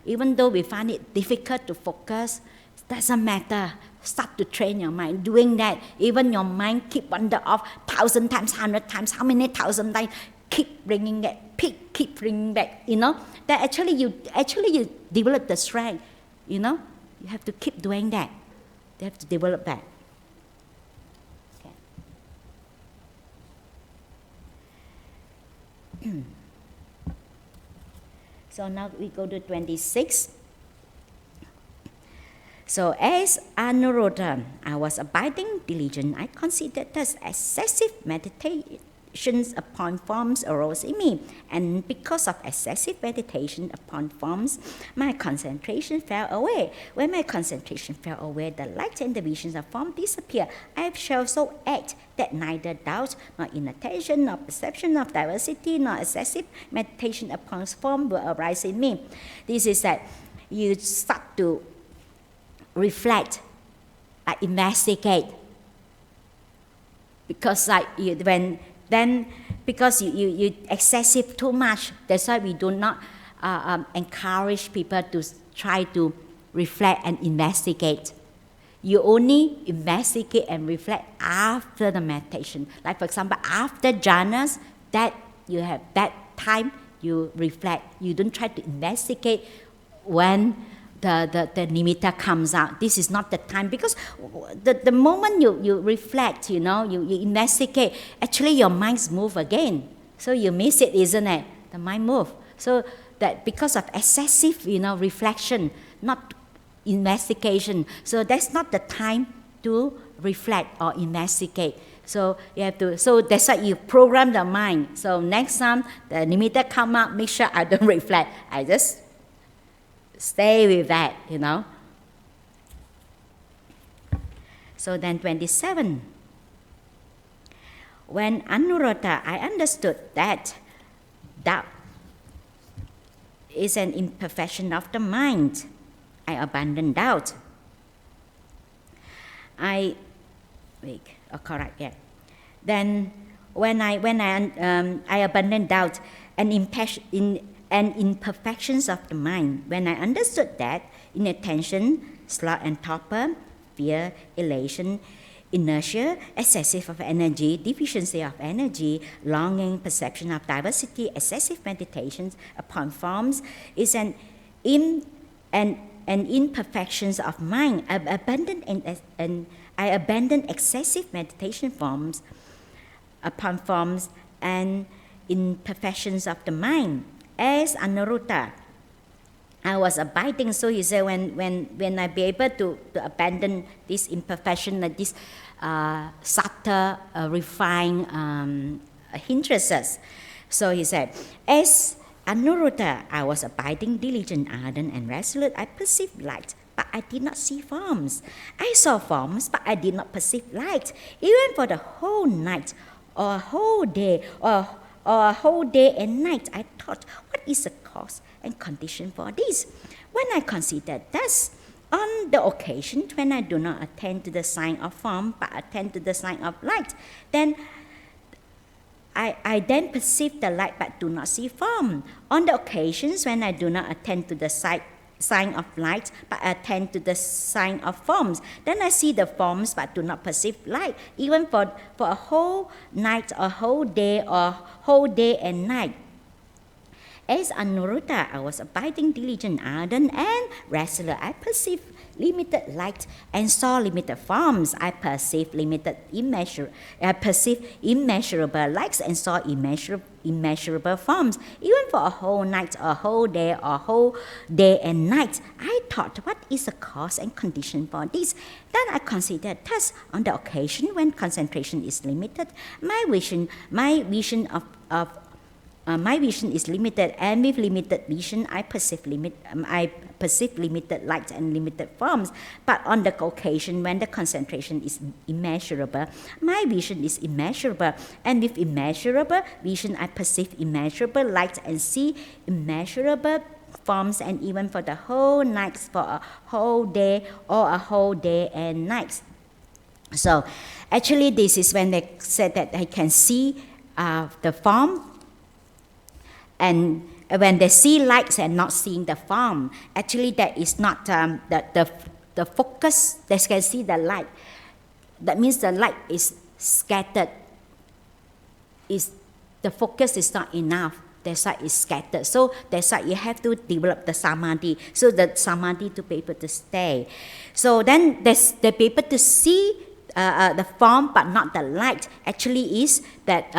Even though we find it difficult to focus, it doesn't matter. Start to train your mind. Doing that, even your mind keep wander off 1,000 times, 100 times, how many thousand times, keep bringing it, keep bringing back, that actually you develop the strength, You have to keep doing that. You have to develop that. Okay. So now we go to 26. So as Anuruddha, I was abiding diligent. I considered thus excessive meditations upon forms arose in me, and because of excessive meditation upon forms, my concentration fell away. When my concentration fell away, the light and the visions of form disappeared. I shall so act that neither doubt, nor inattention, nor perception of diversity, nor excessive meditation upon form will arise in me. This is that you start to reflect, investigate, because because you excessive too much. That's why we do not encourage people to try to reflect and investigate. You only investigate and reflect after the meditation. Like for example, after jhanas, that you have that time you reflect. You don't try to investigate when the nimitta comes out. This is not the time, because the moment you reflect, you investigate, actually your minds move again. So you miss it, isn't it? The mind move. So that because of excessive, reflection, not investigation. So that's not the time to reflect or investigate. So you have to. So that's why you program the mind. So next time the nimitta come out, make sure I don't reflect. I just stay with that, So then 27. When Anuruddha, I understood that doubt is an imperfection of the mind, I abandoned doubt. Then when I abandoned doubt, an and imperfections of the mind. When I understood that, inattention, sloth and torpor, fear, elation, inertia, excessive of energy, deficiency of energy, longing, perception of diversity, excessive meditations upon forms is an imperfections of mind. I abandoned excessive meditation forms upon forms and imperfections of the mind. As Anuruddha, I was abiding. So he said, when I be able to abandon this imperfection, this subtle, refined hindrances. So he said, as Anuruddha, I was abiding, diligent, ardent, and resolute. I perceived light, but I did not see forms. I saw forms, but I did not perceive light. Even for the whole night, or a whole day, or a whole day and night, I thought, what is the cause and condition for this? When I considered thus, on the occasion when I do not attend to the sign of form, but attend to the sign of light, then I then perceive the light but do not see form. On the occasions when I do not attend to the sign of light but attend to the sign of forms, then I see the forms but do not perceive light, even for a whole night or whole day and night. As Anuruddha, I was abiding, diligent, ardent, and resolute. I perceived limited light and saw limited forms. I perceived immeasurable lights and saw immeasurable forms. Even for a whole night, or whole day and night, I thought, what is the cause and condition for this? Then I considered thus, on the occasion when concentration is limited, my vision is limited, and with limited vision, I perceive limited light and limited forms. But on the occasion when the concentration is immeasurable, my vision is immeasurable, and with immeasurable vision, I perceive immeasurable light and see immeasurable forms, and even for the whole night, for a whole day or a whole day and night. So, actually, this is when they said that I can see the form. And when they see lights and not seeing the form, actually that is not the focus. They can see the light. That means the light is scattered. The focus is not enough. That's why it's scattered. So that's why you have to develop the samadhi. So the samadhi to be able to stay. So then they be able to see the form but not the light. Actually is that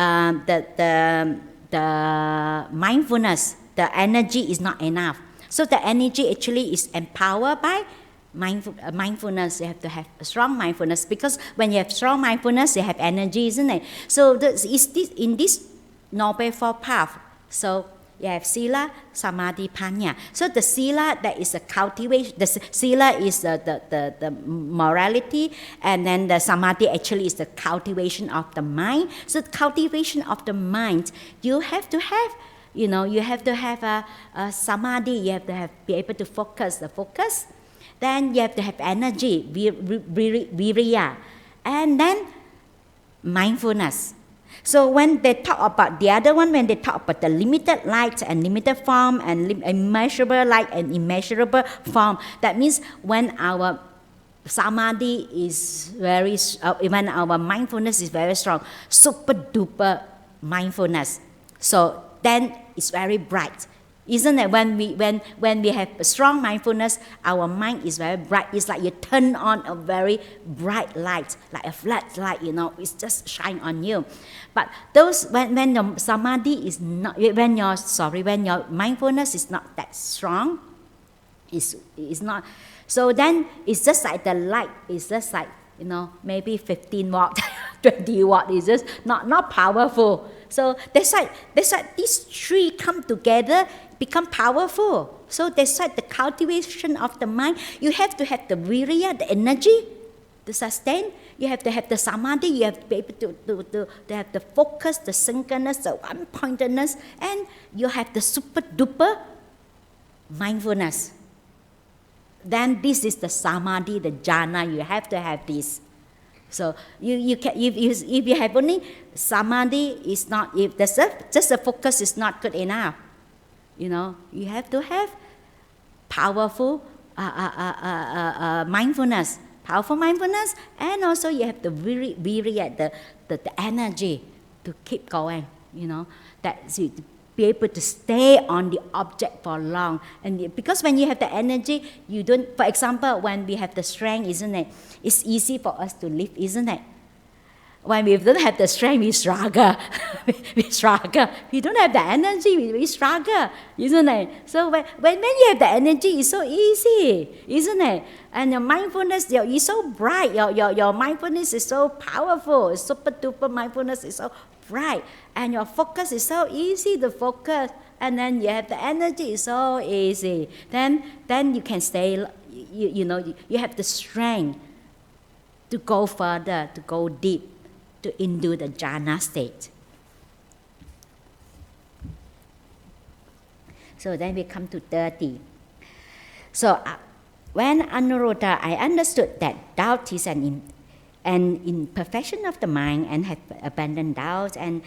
the mindfulness, the energy is not enough. So the energy actually is empowered by mindfulness. You have to have a strong mindfulness, because when you have strong mindfulness, you have energy, isn't it? So in this Noble Four Path, so you have Sila, Samadhi, Panya. So the Sila, that is the cultivation. The Sila is the morality, and then the Samadhi actually is the cultivation of the mind. So the cultivation of the mind, you have to have, you have to have a Samadhi. You have to be able to focus. Then you have to have energy, viriya, and then mindfulness. So when they talk about the other one, when they talk about the limited light and limited form and immeasurable light and immeasurable form, that means when our samadhi is when our mindfulness is very strong, super duper mindfulness. So then it's very bright. Isn't it? When we have a strong mindfulness, our mind is very bright. It's like you turn on a very bright light, like a flashlight, it's just shine on you. But those when your samadhi is not, when your mindfulness is not that strong, is not. So then it's just like the light. It's just like maybe 15 watt, 20 watt. It's just not powerful. So that's why these three come together, become powerful. So that's why the cultivation of the mind, you have to have the viriya, the energy to sustain. You have to have the samadhi. You have to be able to have the focus, the synchronous, the one-pointedness, and you have the super duper mindfulness. Then this is the samadhi, the jhana. You have to have this. So you can, if you have only samadhi, is not, if just the focus is not good enough. You know, you have to have powerful mindfulness, and also you have to at the energy to keep going, you know, that you be able to stay on the object for long. And because when you have the energy, you don't, for example, when we have the strength, isn't it? It's easy for us to live, isn't it? When we don't have the strength, we struggle. we struggle. We don't have the energy, we struggle, isn't it? So when you have the energy, it's so easy, isn't it? And your mindfulness, is so bright. Your mindfulness is so powerful. Super duper mindfulness is so bright. And your focus is so easy to focus. And then you have the energy, it's so easy. Then you can stay, you have the strength to go further, to go deep, into the jhana state. So then we come to 30. So when Anuruddha, I understood that doubt is an imperfection of the mind and had abandoned doubt and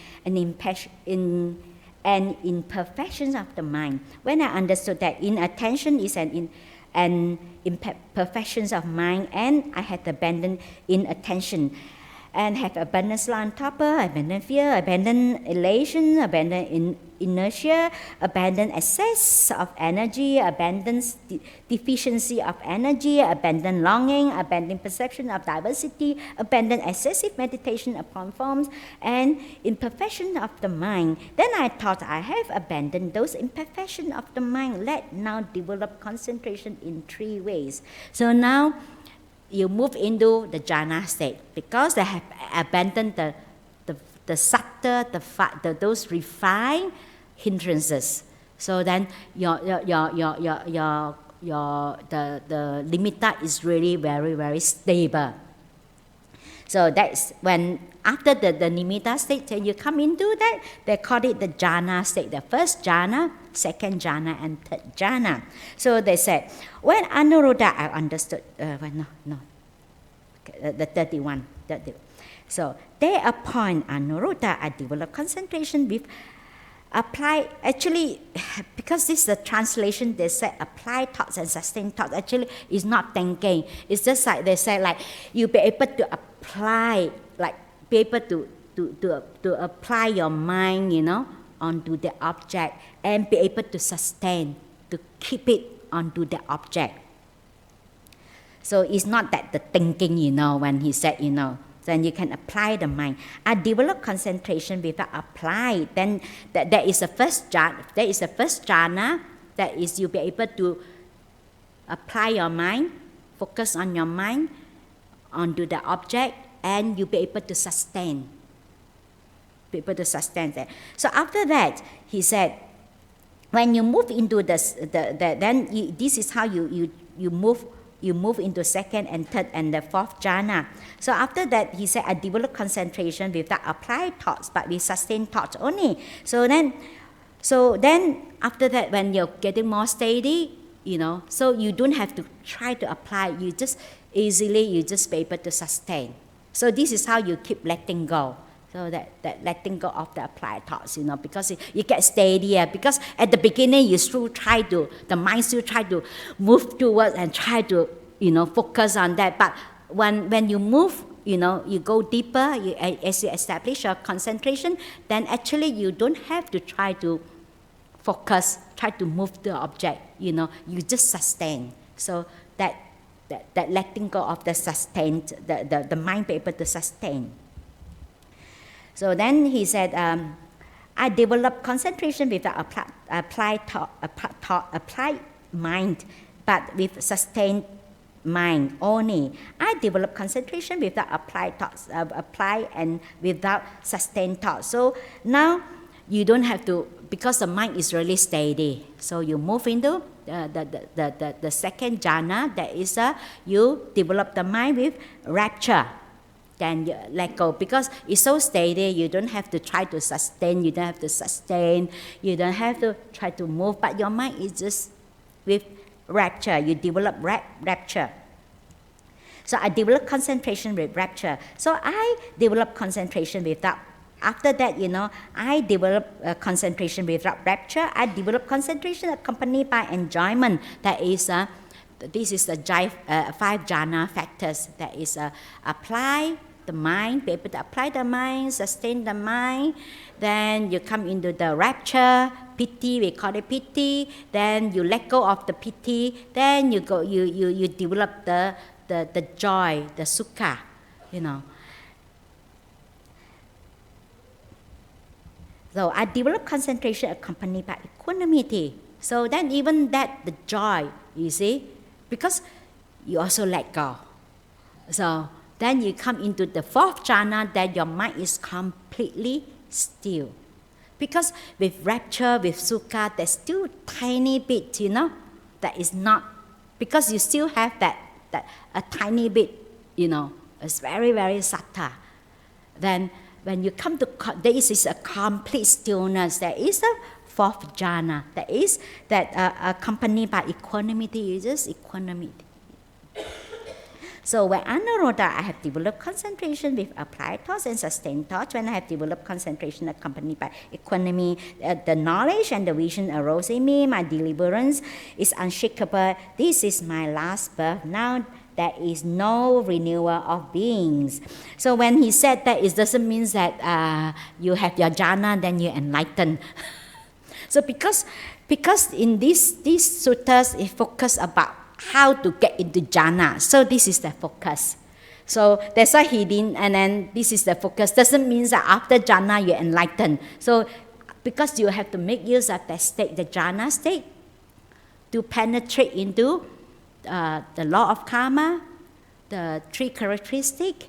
imperfections of the mind. When I understood that inattention is an imperfections of mind, and I had abandoned inattention and have abandoned slow and torpor, abandoned fear, abandoned elation, abandoned inertia, abandoned excess of energy, abandoned deficiency of energy, abandoned longing, abandoned perception of diversity, abandoned excessive meditation upon forms, and imperfection of the mind. Then I thought, I have abandoned those imperfections of the mind. Let now develop concentration in 3 ways. So now you move into the jhana state because they have abandoned the subtle, those refined hindrances. So then the nimitta is really very, very stable. So that's when after the nimitta state, you come into that, they call it the jhana state, the first jhana, second jhana, and third jhana. So they said, when Anuruddha, I understood, the 31. So thereupon Anuruddha, I developed concentration with apply, actually, because this is the translation, they say apply thoughts and sustain thoughts. Actually, it's not thinking. It's just like they say, like you be able to apply, like be able to apply your mind, onto the object and be able to sustain, to keep it onto the object. So it's not that the thinking, when he said, then you can apply the mind. I develop concentration without apply. Then there is a first jhana. That is, you be able to apply your mind, focus on your mind onto the object, and you be able to sustain. Be able to sustain that. So after that, he said, when you move into this, this is how you move. You move into second and third and the fourth jhana. So after that, he said, I develop concentration without applied thoughts, but with sustained thoughts only. So then after that, when you're getting more steady, so you don't have to try to apply. You just easily, be able to sustain. So this is how you keep letting go. So that letting go of the applied thoughts, because you get steadier. Because at the beginning, the mind still try to move towards and try to, focus on that. But when you move, you go deeper, as you establish your concentration, then actually you don't have to try to focus, try to move the object, you just sustain. So that letting go of the sustained, the mind be able to sustain. So then he said, I developed concentration without applied mind, but with sustained mind only. I developed concentration without applied thoughts, and without sustained thoughts. So now you don't have to, because the mind is really steady. So you move into the second jhana, that is you develop the mind with rapture. Then you let go, because it's so steady, you don't have to try to sustain, you don't have to try to move, but your mind is just with rapture, you develop rapture. So I develop concentration with rapture. So I develop concentration without After that, I develop concentration without rapture. I develop concentration accompanied by enjoyment. That is, this is the 5 jhana factors. That is, apply the mind, be able to apply the mind, sustain the mind. Then you come into the rapture, piti, we call it piti. Then you let go of the piti. Then you develop the joy, the sukha, So I develop concentration accompanied by equanimity. So then even that, the joy, you see, because you also let go. So then you come into the 4th jhana, that your mind is completely still. Because with rapture, with sukha, there's still tiny bit, that is not, because you still have that a tiny bit, it's very, very subtle. Then when you come to, this is a complete stillness. There is a 4th jhana. That is that accompanied by equanimity, is just equanimity. So when Anuruddha, I have developed concentration with applied thoughts and sustained thoughts. When I have developed concentration accompanied by equanimity, the knowledge and the vision arose in me. My deliverance is unshakable. This is my last birth. Now there is no renewal of beings. So when he said that, it doesn't mean that you have your jhana, then you enlighten. So because in these suttas, it focus about how to get into jhana. So this is the focus. So that's why he didn't, and then this is the focus. Doesn't mean that after jhana you enlighten. So because you have to make use of that state, the jhana state, to penetrate into the law of karma, the 3 characteristics,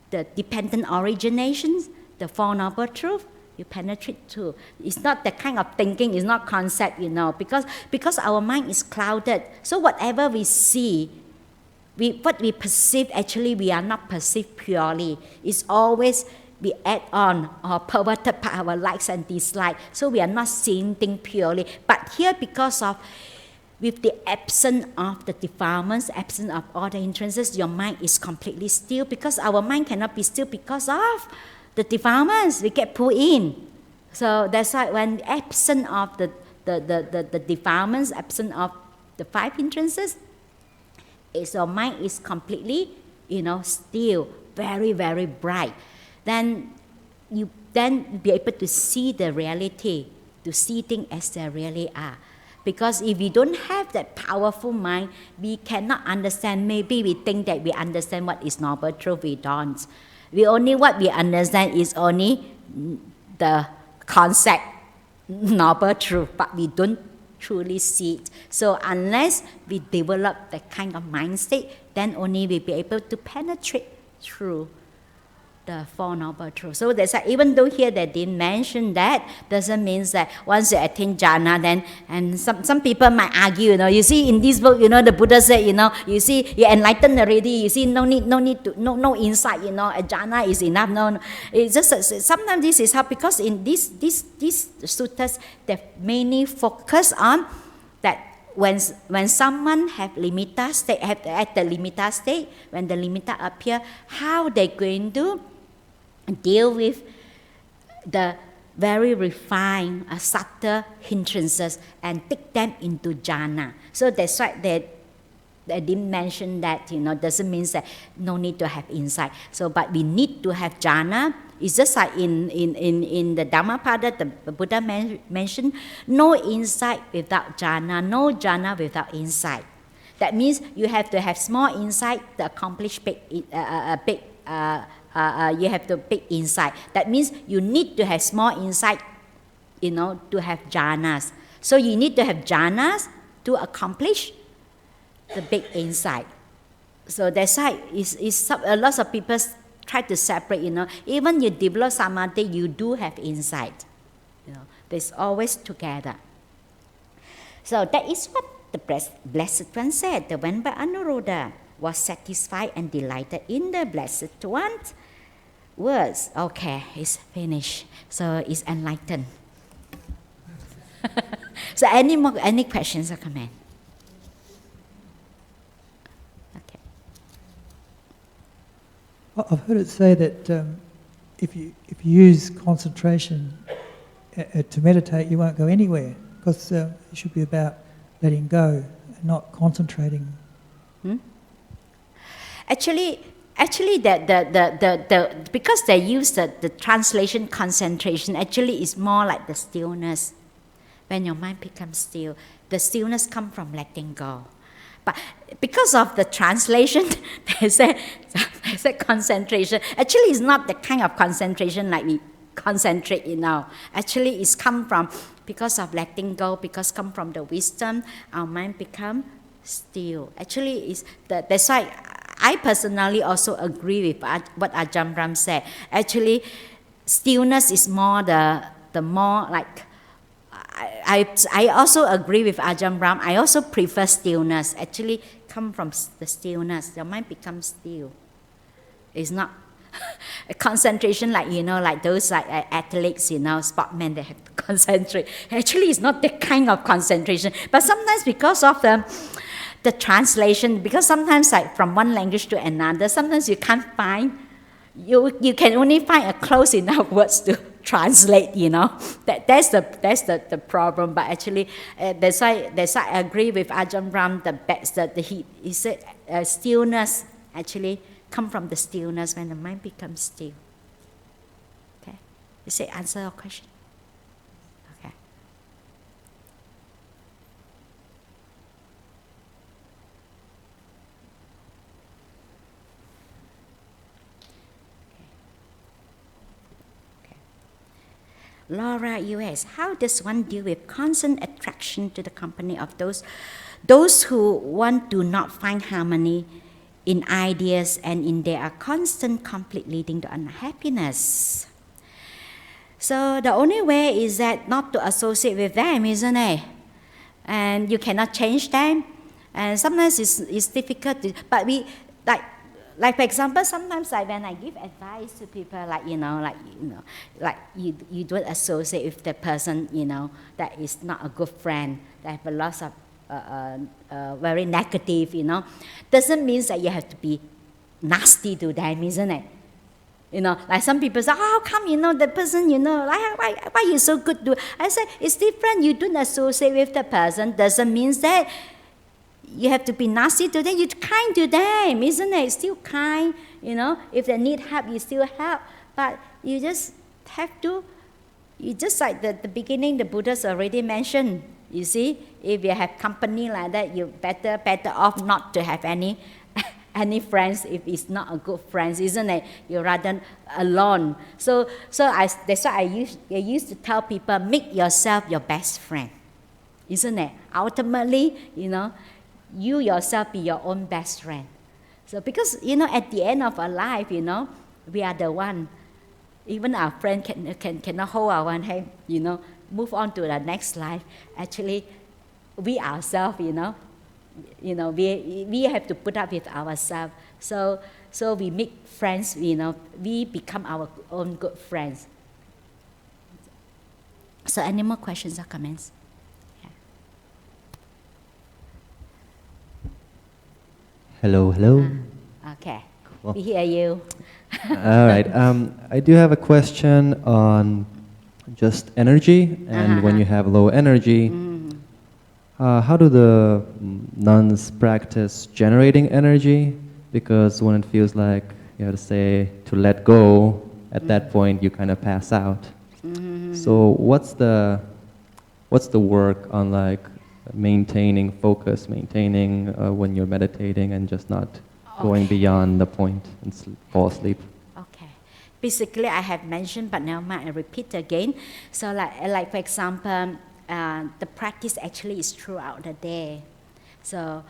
the dependent originations, the 4 noble truth, you penetrate to. It's not that kind of thinking, it's not concept, because our mind is clouded. So whatever we see, what we perceive, actually we are not perceived purely. It's always we add on or perverted by our likes and dislikes. So we are not seeing things purely. But here, because of with the absence of the defilements, absence of all the hindrances, your mind is completely still, because our mind cannot be still because of the defilements. We get pulled in. So that's why when absent of the defilements, absent of the 5 hindrances, your mind is completely, still, very, very bright. Then you be able to see the reality, to see things as they really are. Because if we don't have that powerful mind, we cannot understand. Maybe we think that we understand what is noble truth. We don't. What we understand is only the concept, noble truth, but we don't truly see it. So unless we develop that kind of mind state, then only we'll be able to penetrate through the 4 noble truths. So that's why even though here they didn't mention that, doesn't mean that once you attain jhana, then, and some people might argue, you see in this book, the Buddha said, you see, you're enlightened already, you see, no insight, a jhana is enough. No. It's just, sometimes this is how, because in these suttas, they mainly focus on that when someone have limitta state, at the limitta state, when the limitta appear, how they going to deal with the very refined, subtle hindrances and take them into jhana. So that's why they didn't mention that, doesn't mean that no need to have insight. So, but we need to have jhana. It's just like in the Dhammapada, the Buddha mentioned, no insight without jhana, no jhana without insight. That means you have to have small insight to accomplish you have to big insight. That means you need to have small insight, to have jhanas. So you need to have jhanas to accomplish the big insight. So that's why a lot of people try to separate, even you develop samadhi, you do have insight. It's always together. So that is what the Blessed One said. The Venerable Anuruddha was satisfied and delighted in the Blessed One's words. Okay, it's finished. So it's enlightened. So any questions or comments? I've heard it say that if you use concentration to meditate, you won't go anywhere, because it should be about letting go and not concentrating. Actually, because they use the translation concentration, actually is more like the stillness. When your mind becomes still, the stillness comes from letting go. But because of the translation, they say concentration. Actually, it's not the kind of concentration like we concentrate, Actually, it's come from, because of letting go, because come from the wisdom, our mind become still. Actually, that's why I personally also agree with what Ajahn Brahm said. Actually, stillness is more the more like, I also agree with Ajahn Brahm. I also prefer stillness. Actually, come from the stillness. Your mind becomes still. It's not a concentration like, like those like athletes, sportmen, they have to concentrate. Actually, it's not that kind of concentration. But sometimes because of the translation, because sometimes like from one language to another, sometimes you can't find, you can only find a close enough words to translate, That's the problem. But actually, that's why I agree with Ajahn Brahm. The best that he said stillness actually come from the stillness when the mind becomes still. Okay, does it answer your question? Okay. Laura US, how does one deal with constant attraction to the company of those who one do not find harmony in ideas and in their constant conflict leading to unhappiness? So the only way is that not to associate with them, isn't it? And you cannot change them. And sometimes it's difficult, but we like for example, sometimes when I give advice to people, like you don't associate with the person, that is not a good friend, that have a lot of very negative, doesn't mean that you have to be nasty to them, isn't it? Like some people say, how come, the person, why you so good to? I say, it's different. You don't associate with the person, doesn't mean that you have to be nasty to them. You're kind to them, isn't it? Still kind, If they need help, you still help. But you just have to, just like the beginning, the Buddha's already mentioned. You see, if you have company like that, you're better off not to have any friends if it's not a good friends, isn't it? You're rather alone. So that's why I used to tell people, make yourself your best friend, isn't it? Ultimately, you yourself be your own best friend. So because, at the end of our life, we are the one. Even our friend cannot hold our hand, move on to the next life. Actually, we ourselves, we have to put up with ourselves. So we make friends, we become our own good friends. So any more questions or comments? Hello. Okay, Cool. we hear you. All right. I do have a question on just energy, and when you have low energy, how do the nuns practice generating energy? Because when it feels like you have to say to let go, at that point you kind of pass out. So what's the work on like maintaining focus, maintaining when you're meditating and just not going beyond the point and fall asleep? Okay. Basically, I have mentioned, but now I repeat again. So like for example, the practice actually is throughout the day. So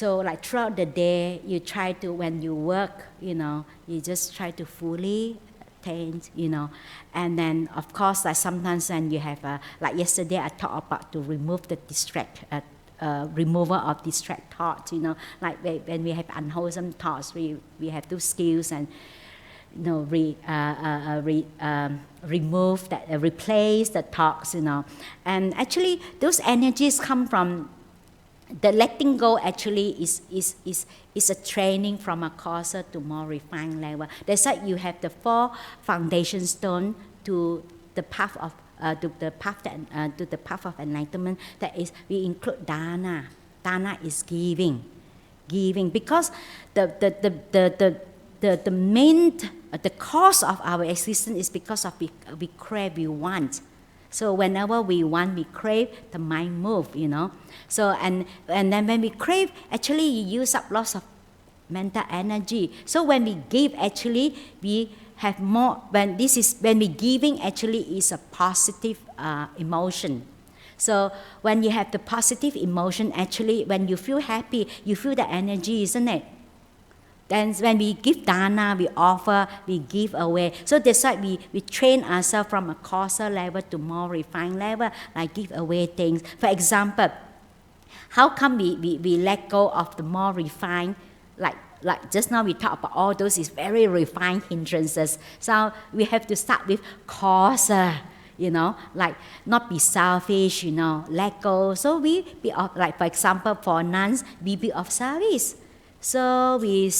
like throughout the day, you try to, when you work, you just try to fully attain, and then of course, like sometimes when you have, like yesterday I talked about to remove the removal of distract thoughts, like when we have unwholesome thoughts, we have those skills and remove that, replace the thoughts, and actually those energies come from the letting go actually is a training from a coarser to more refined level. That's why you have the 4 foundation stone to the path of to the path of enlightenment. That is, we include dana. Dana is giving, because the main the cause of our existence is because of we crave, we want. So whenever we want, we crave, the mind move, So and then when we crave, actually you use up lots of mental energy. So when we give, actually we have more. When we giving, actually is a positive emotion. So when you have the positive emotion, actually when you feel happy, you feel the energy, isn't it? Then when we give dana, we offer, we give away. So that's why we train ourselves from a coarser level to more refined level, like give away things. For example, how come we let go of the more refined, like just now we talked about all those is very refined hindrances. So we have to start with coarser, like not be selfish, let go. So we be of, like for example, for nuns, we be of service. So we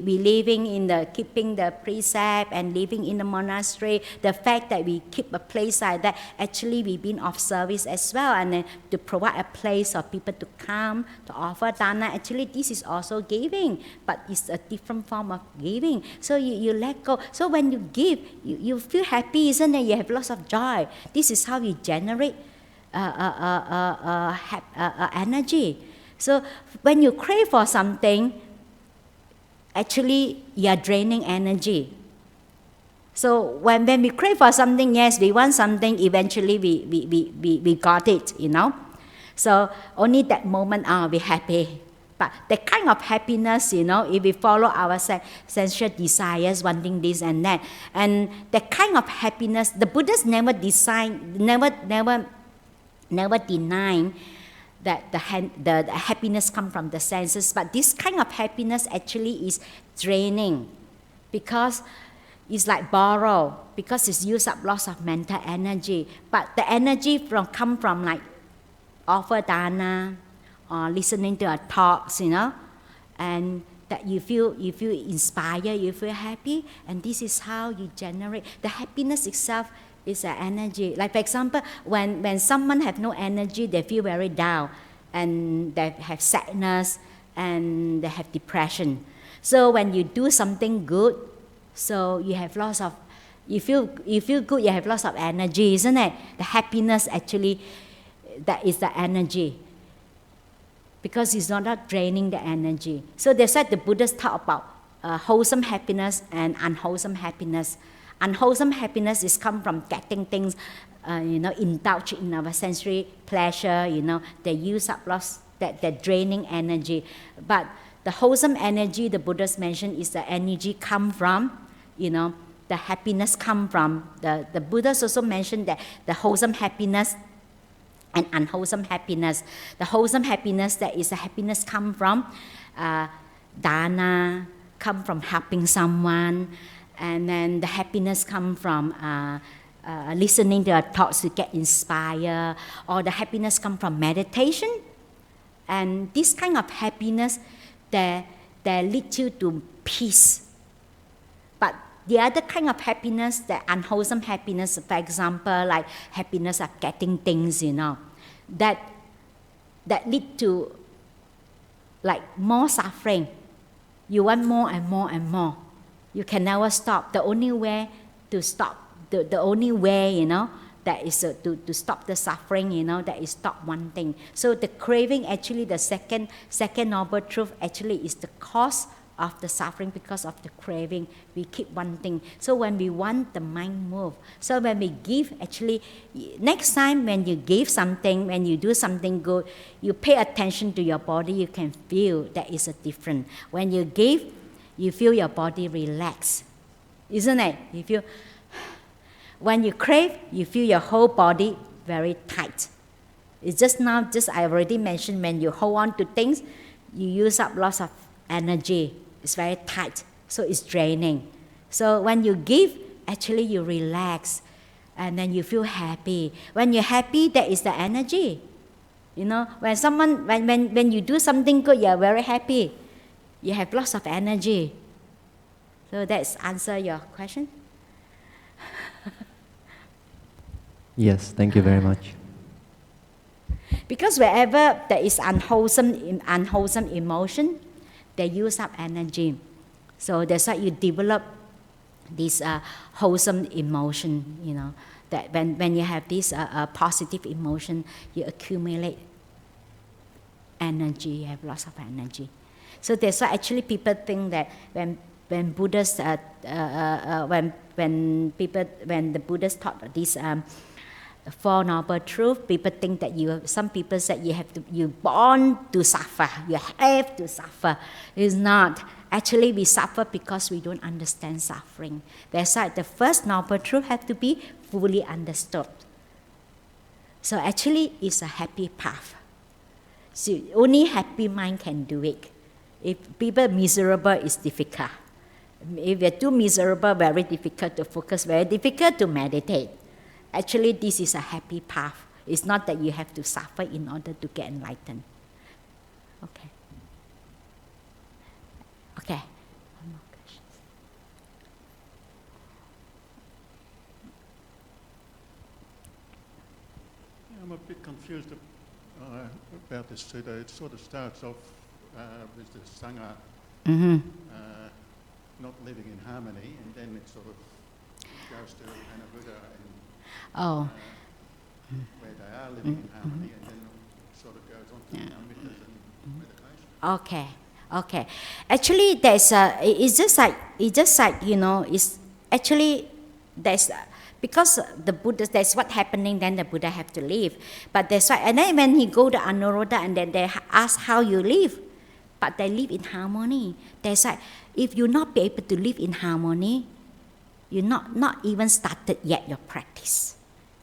living in keeping the precept and living in the monastery. The fact that we keep a place like that, actually we've been of service as well, and then to provide a place for people to come to offer dana. Actually, this is also giving, but it's a different form of giving. So you let go. So when you give, you feel happy, isn't it? You have lots of joy. This is how you generate energy. So when you crave for something, actually you are draining energy. So when we crave for something, yes, we want something, eventually we got it, So only that moment we're happy. But the kind of happiness, if we follow our sensual desires, wanting this and that, and the kind of happiness, the Buddhists never deny that the happiness comes from the senses, but this kind of happiness actually is draining, because it's like borrow, because it's used up lots of mental energy. But the energy come from like offer dana or listening to our talks, and that you feel inspired, you feel happy, and this is how you generate the happiness itself. Is an energy. Like for example, when someone have no energy, they feel very down, and they have sadness, and they have depression. So when you do something good, so you have lots of, you feel good, you have lots of energy, isn't it? The happiness actually, that is the energy, because it's not draining the energy. So that's why the Buddhists talk about wholesome happiness and unwholesome happiness. Unwholesome happiness is come from getting things, indulge in our sensory pleasure, they use up lots, that draining energy. But the wholesome energy the Buddhists mentioned is the energy come from, the happiness come from. The Buddhists also mentioned that the wholesome happiness and unwholesome happiness. The wholesome happiness, that is the happiness come from dana, come from helping someone. And then the happiness come from listening to our thoughts to get inspired, or the happiness come from meditation. And this kind of happiness, they lead you to peace. But the other kind of happiness, the unwholesome happiness, for example, like happiness of getting things, that lead to like more suffering. You want more and more and more. You can never stop. The only way to stop, the only way, that is to stop the suffering, that is stop wanting. So the craving, actually the second noble truth, actually is the cause of the suffering, because of the craving. We keep wanting. So when we want, the mind moves. So when we give, actually, next time when you give something, when you do something good, you pay attention to your body, you can feel that is a difference. When you give, you feel your body relax, isn't it? You feel, when you crave, you feel your whole body very tight. It's just I already mentioned, when you hold on to things, you use up lots of energy. It's very tight, so it's draining. So when you give, actually you relax, and then you feel happy. When you're happy, that is the energy. You know, when you do something good, you are very happy. You have lots of energy. So that's answer your question. Yes, thank you very much. Because wherever there is unwholesome emotion, they use up energy. So that's why you develop this wholesome emotion, you know, that when you have this positive emotion, you accumulate energy, you have lots of energy. So that's why actually people think that when Buddhists, when the Buddhists taught this Four Noble Truths, people think that some people said you're born to suffer, you have to suffer. It's not. Actually, we suffer because we don't understand suffering. That's why the first Noble Truth has to be fully understood. So actually, it's a happy path. So only happy mind can do it. If people are miserable, it's difficult. If you're too miserable, very difficult to focus, very difficult to meditate. Actually, this is a happy path. It's not that you have to suffer in order to get enlightened. Okay. Okay. One more question. I'm a bit confused about this sutta. It sort of starts off with the Sangha not living in harmony, and then it sort of goes to Anuruddha and where they are living in harmony, and then it sort of goes on to Nimitta and Vitarka. Okay. Actually, it's just like you know. It's actually because the Buddha, that's what happening. Then the Buddha have to leave. But that's why. And then when he go to Anuruddha, and then they ask how you live, but they live in harmony. That's why. If you not be able to live in harmony, you not even started yet your practice.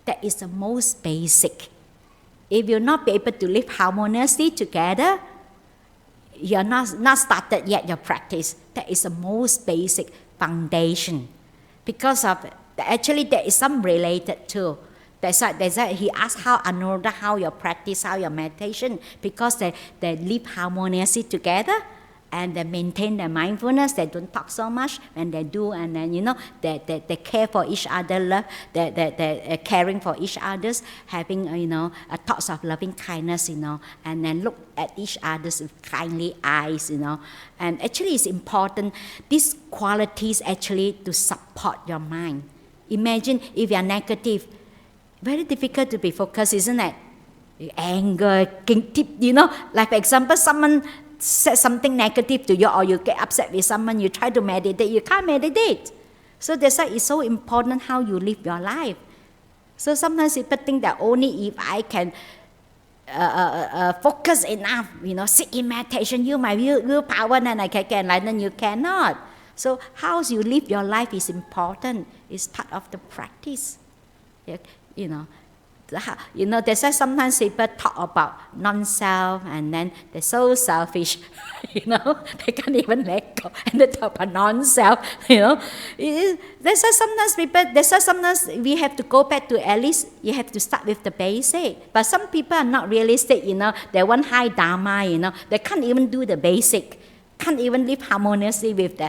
That is the most basic. If you not be able to live harmoniously together, you're not started yet your practice. That is the most basic foundation. Because of actually there is some related too. That's why he asked how Anuruddha, how your practice, how your meditation, because they live harmoniously together. And they maintain their mindfulness, they don't talk so much when they do, and then you know they care for each other, love, they're caring for each other's, having thoughts of loving kindness, you know, and then look at each other's with kindly eyes, you know. And actually it's important, these qualities actually to support your mind. Imagine if you're negative, very difficult to be focused, isn't it? Anger, you know, like for example, someone said something negative to you, or you get upset with someone, you try to meditate, you can't meditate. So that's why it's so important how you live your life. So sometimes people think that only if I can focus enough, you know, sit in meditation, use my willpower, then I can get enlightened. You cannot. So how you live your life is important. It's part of the practice. You know, that's why sometimes people talk about non-self, and then they're so selfish, you know, they can't even let go, and they talk about non-self, you know. That's why sometimes we have to go back to, at least you have to start with the basic. But some people are not realistic, you know, they want high dharma, you know, they can't even do the basic, can't even live harmoniously with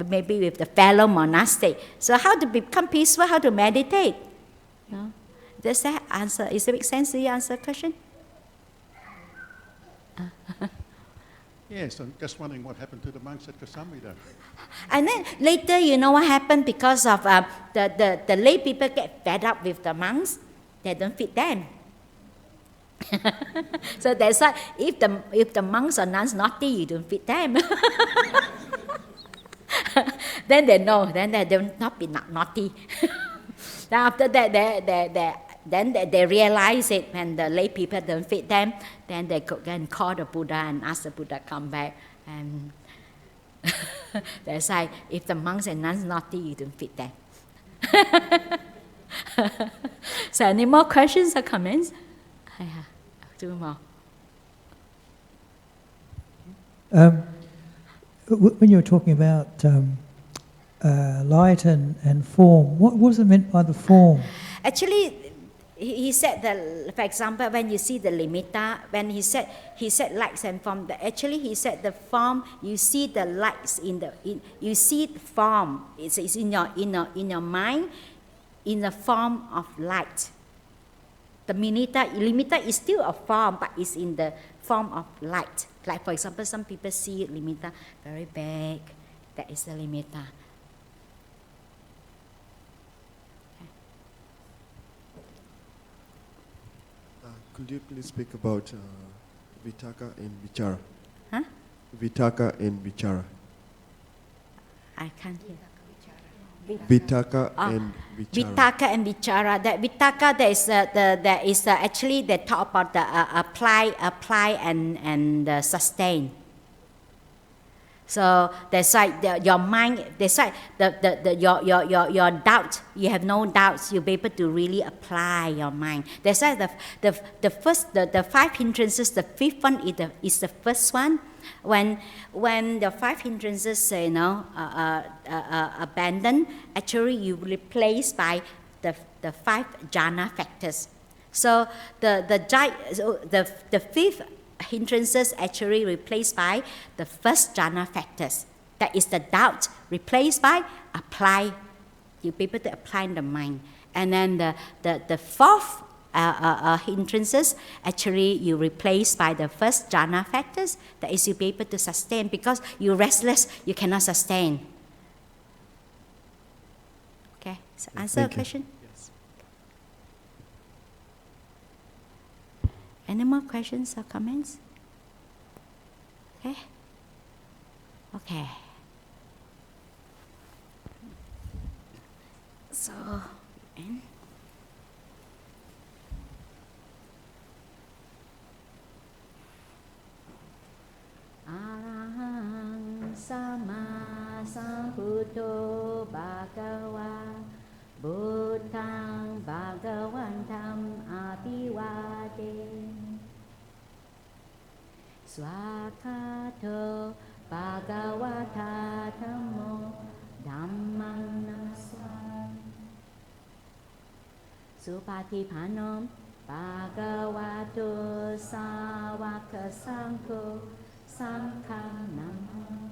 maybe with the fellow monastic. So how to become peaceful, how to meditate, you know? Does that answer? Does it make sense to you answer the question? Yes, I'm just wondering what happened to the monks at Kosambi though. And then later, you know what happened? Because of the lay people get fed up with the monks, they don't feed them. So that's why if the monks or nuns naughty, you don't feed them. Then they know, then they will not be naughty. Then after that, then they realize it when the lay people don't feed them. Then they go and call the Buddha and ask the Buddha come back. And that's why if the monks and nuns naughty, you don't feed them. So any more questions or comments? Two more. When you were talking about light and form, what was it meant by the form? Actually, he said that, for example, when you see the nimitta, when he said lights and form, actually he said the form, you see the lights you see form, it's in your mind, in the form of light. The nimitta is still a form, but it's in the form of light. Like for example, some people see nimitta very big, that is the nimitta. Could you please speak about Vitarka and Vichara? Huh? Vitarka and Vichara. I can't hear. Vitarka and Vichara. Vitarka and Vichara. That Vitarka, there is actually they talk about the apply and sustain. So that's why your mind. That's why your doubt. You have no doubts. You'll be able to really apply your mind. That's why the first the 5 hindrances. The fifth one is the first one. When the 5 hindrances abandoned, actually you replace by the 5 jhana factors. So the fifth hindrances actually replaced by the first jhana factors. That is the doubt replaced by apply. You'll be able to apply in the mind. And then the fourth hindrances actually you replace by the first jhana factors. That is you'll be able to sustain, because you're restless, you cannot sustain. Okay, so answer the question? Yes. Any more questions or comments? Okay. Okay. So, and Arahang Sama Sambuddho Bhagava Buddhang Bhagavantam Abhivade Swakato Bhagavata Dhammo Dhammang Namaswami Supatipanam Bhagavato Sāvaka Sangho Sangham Namah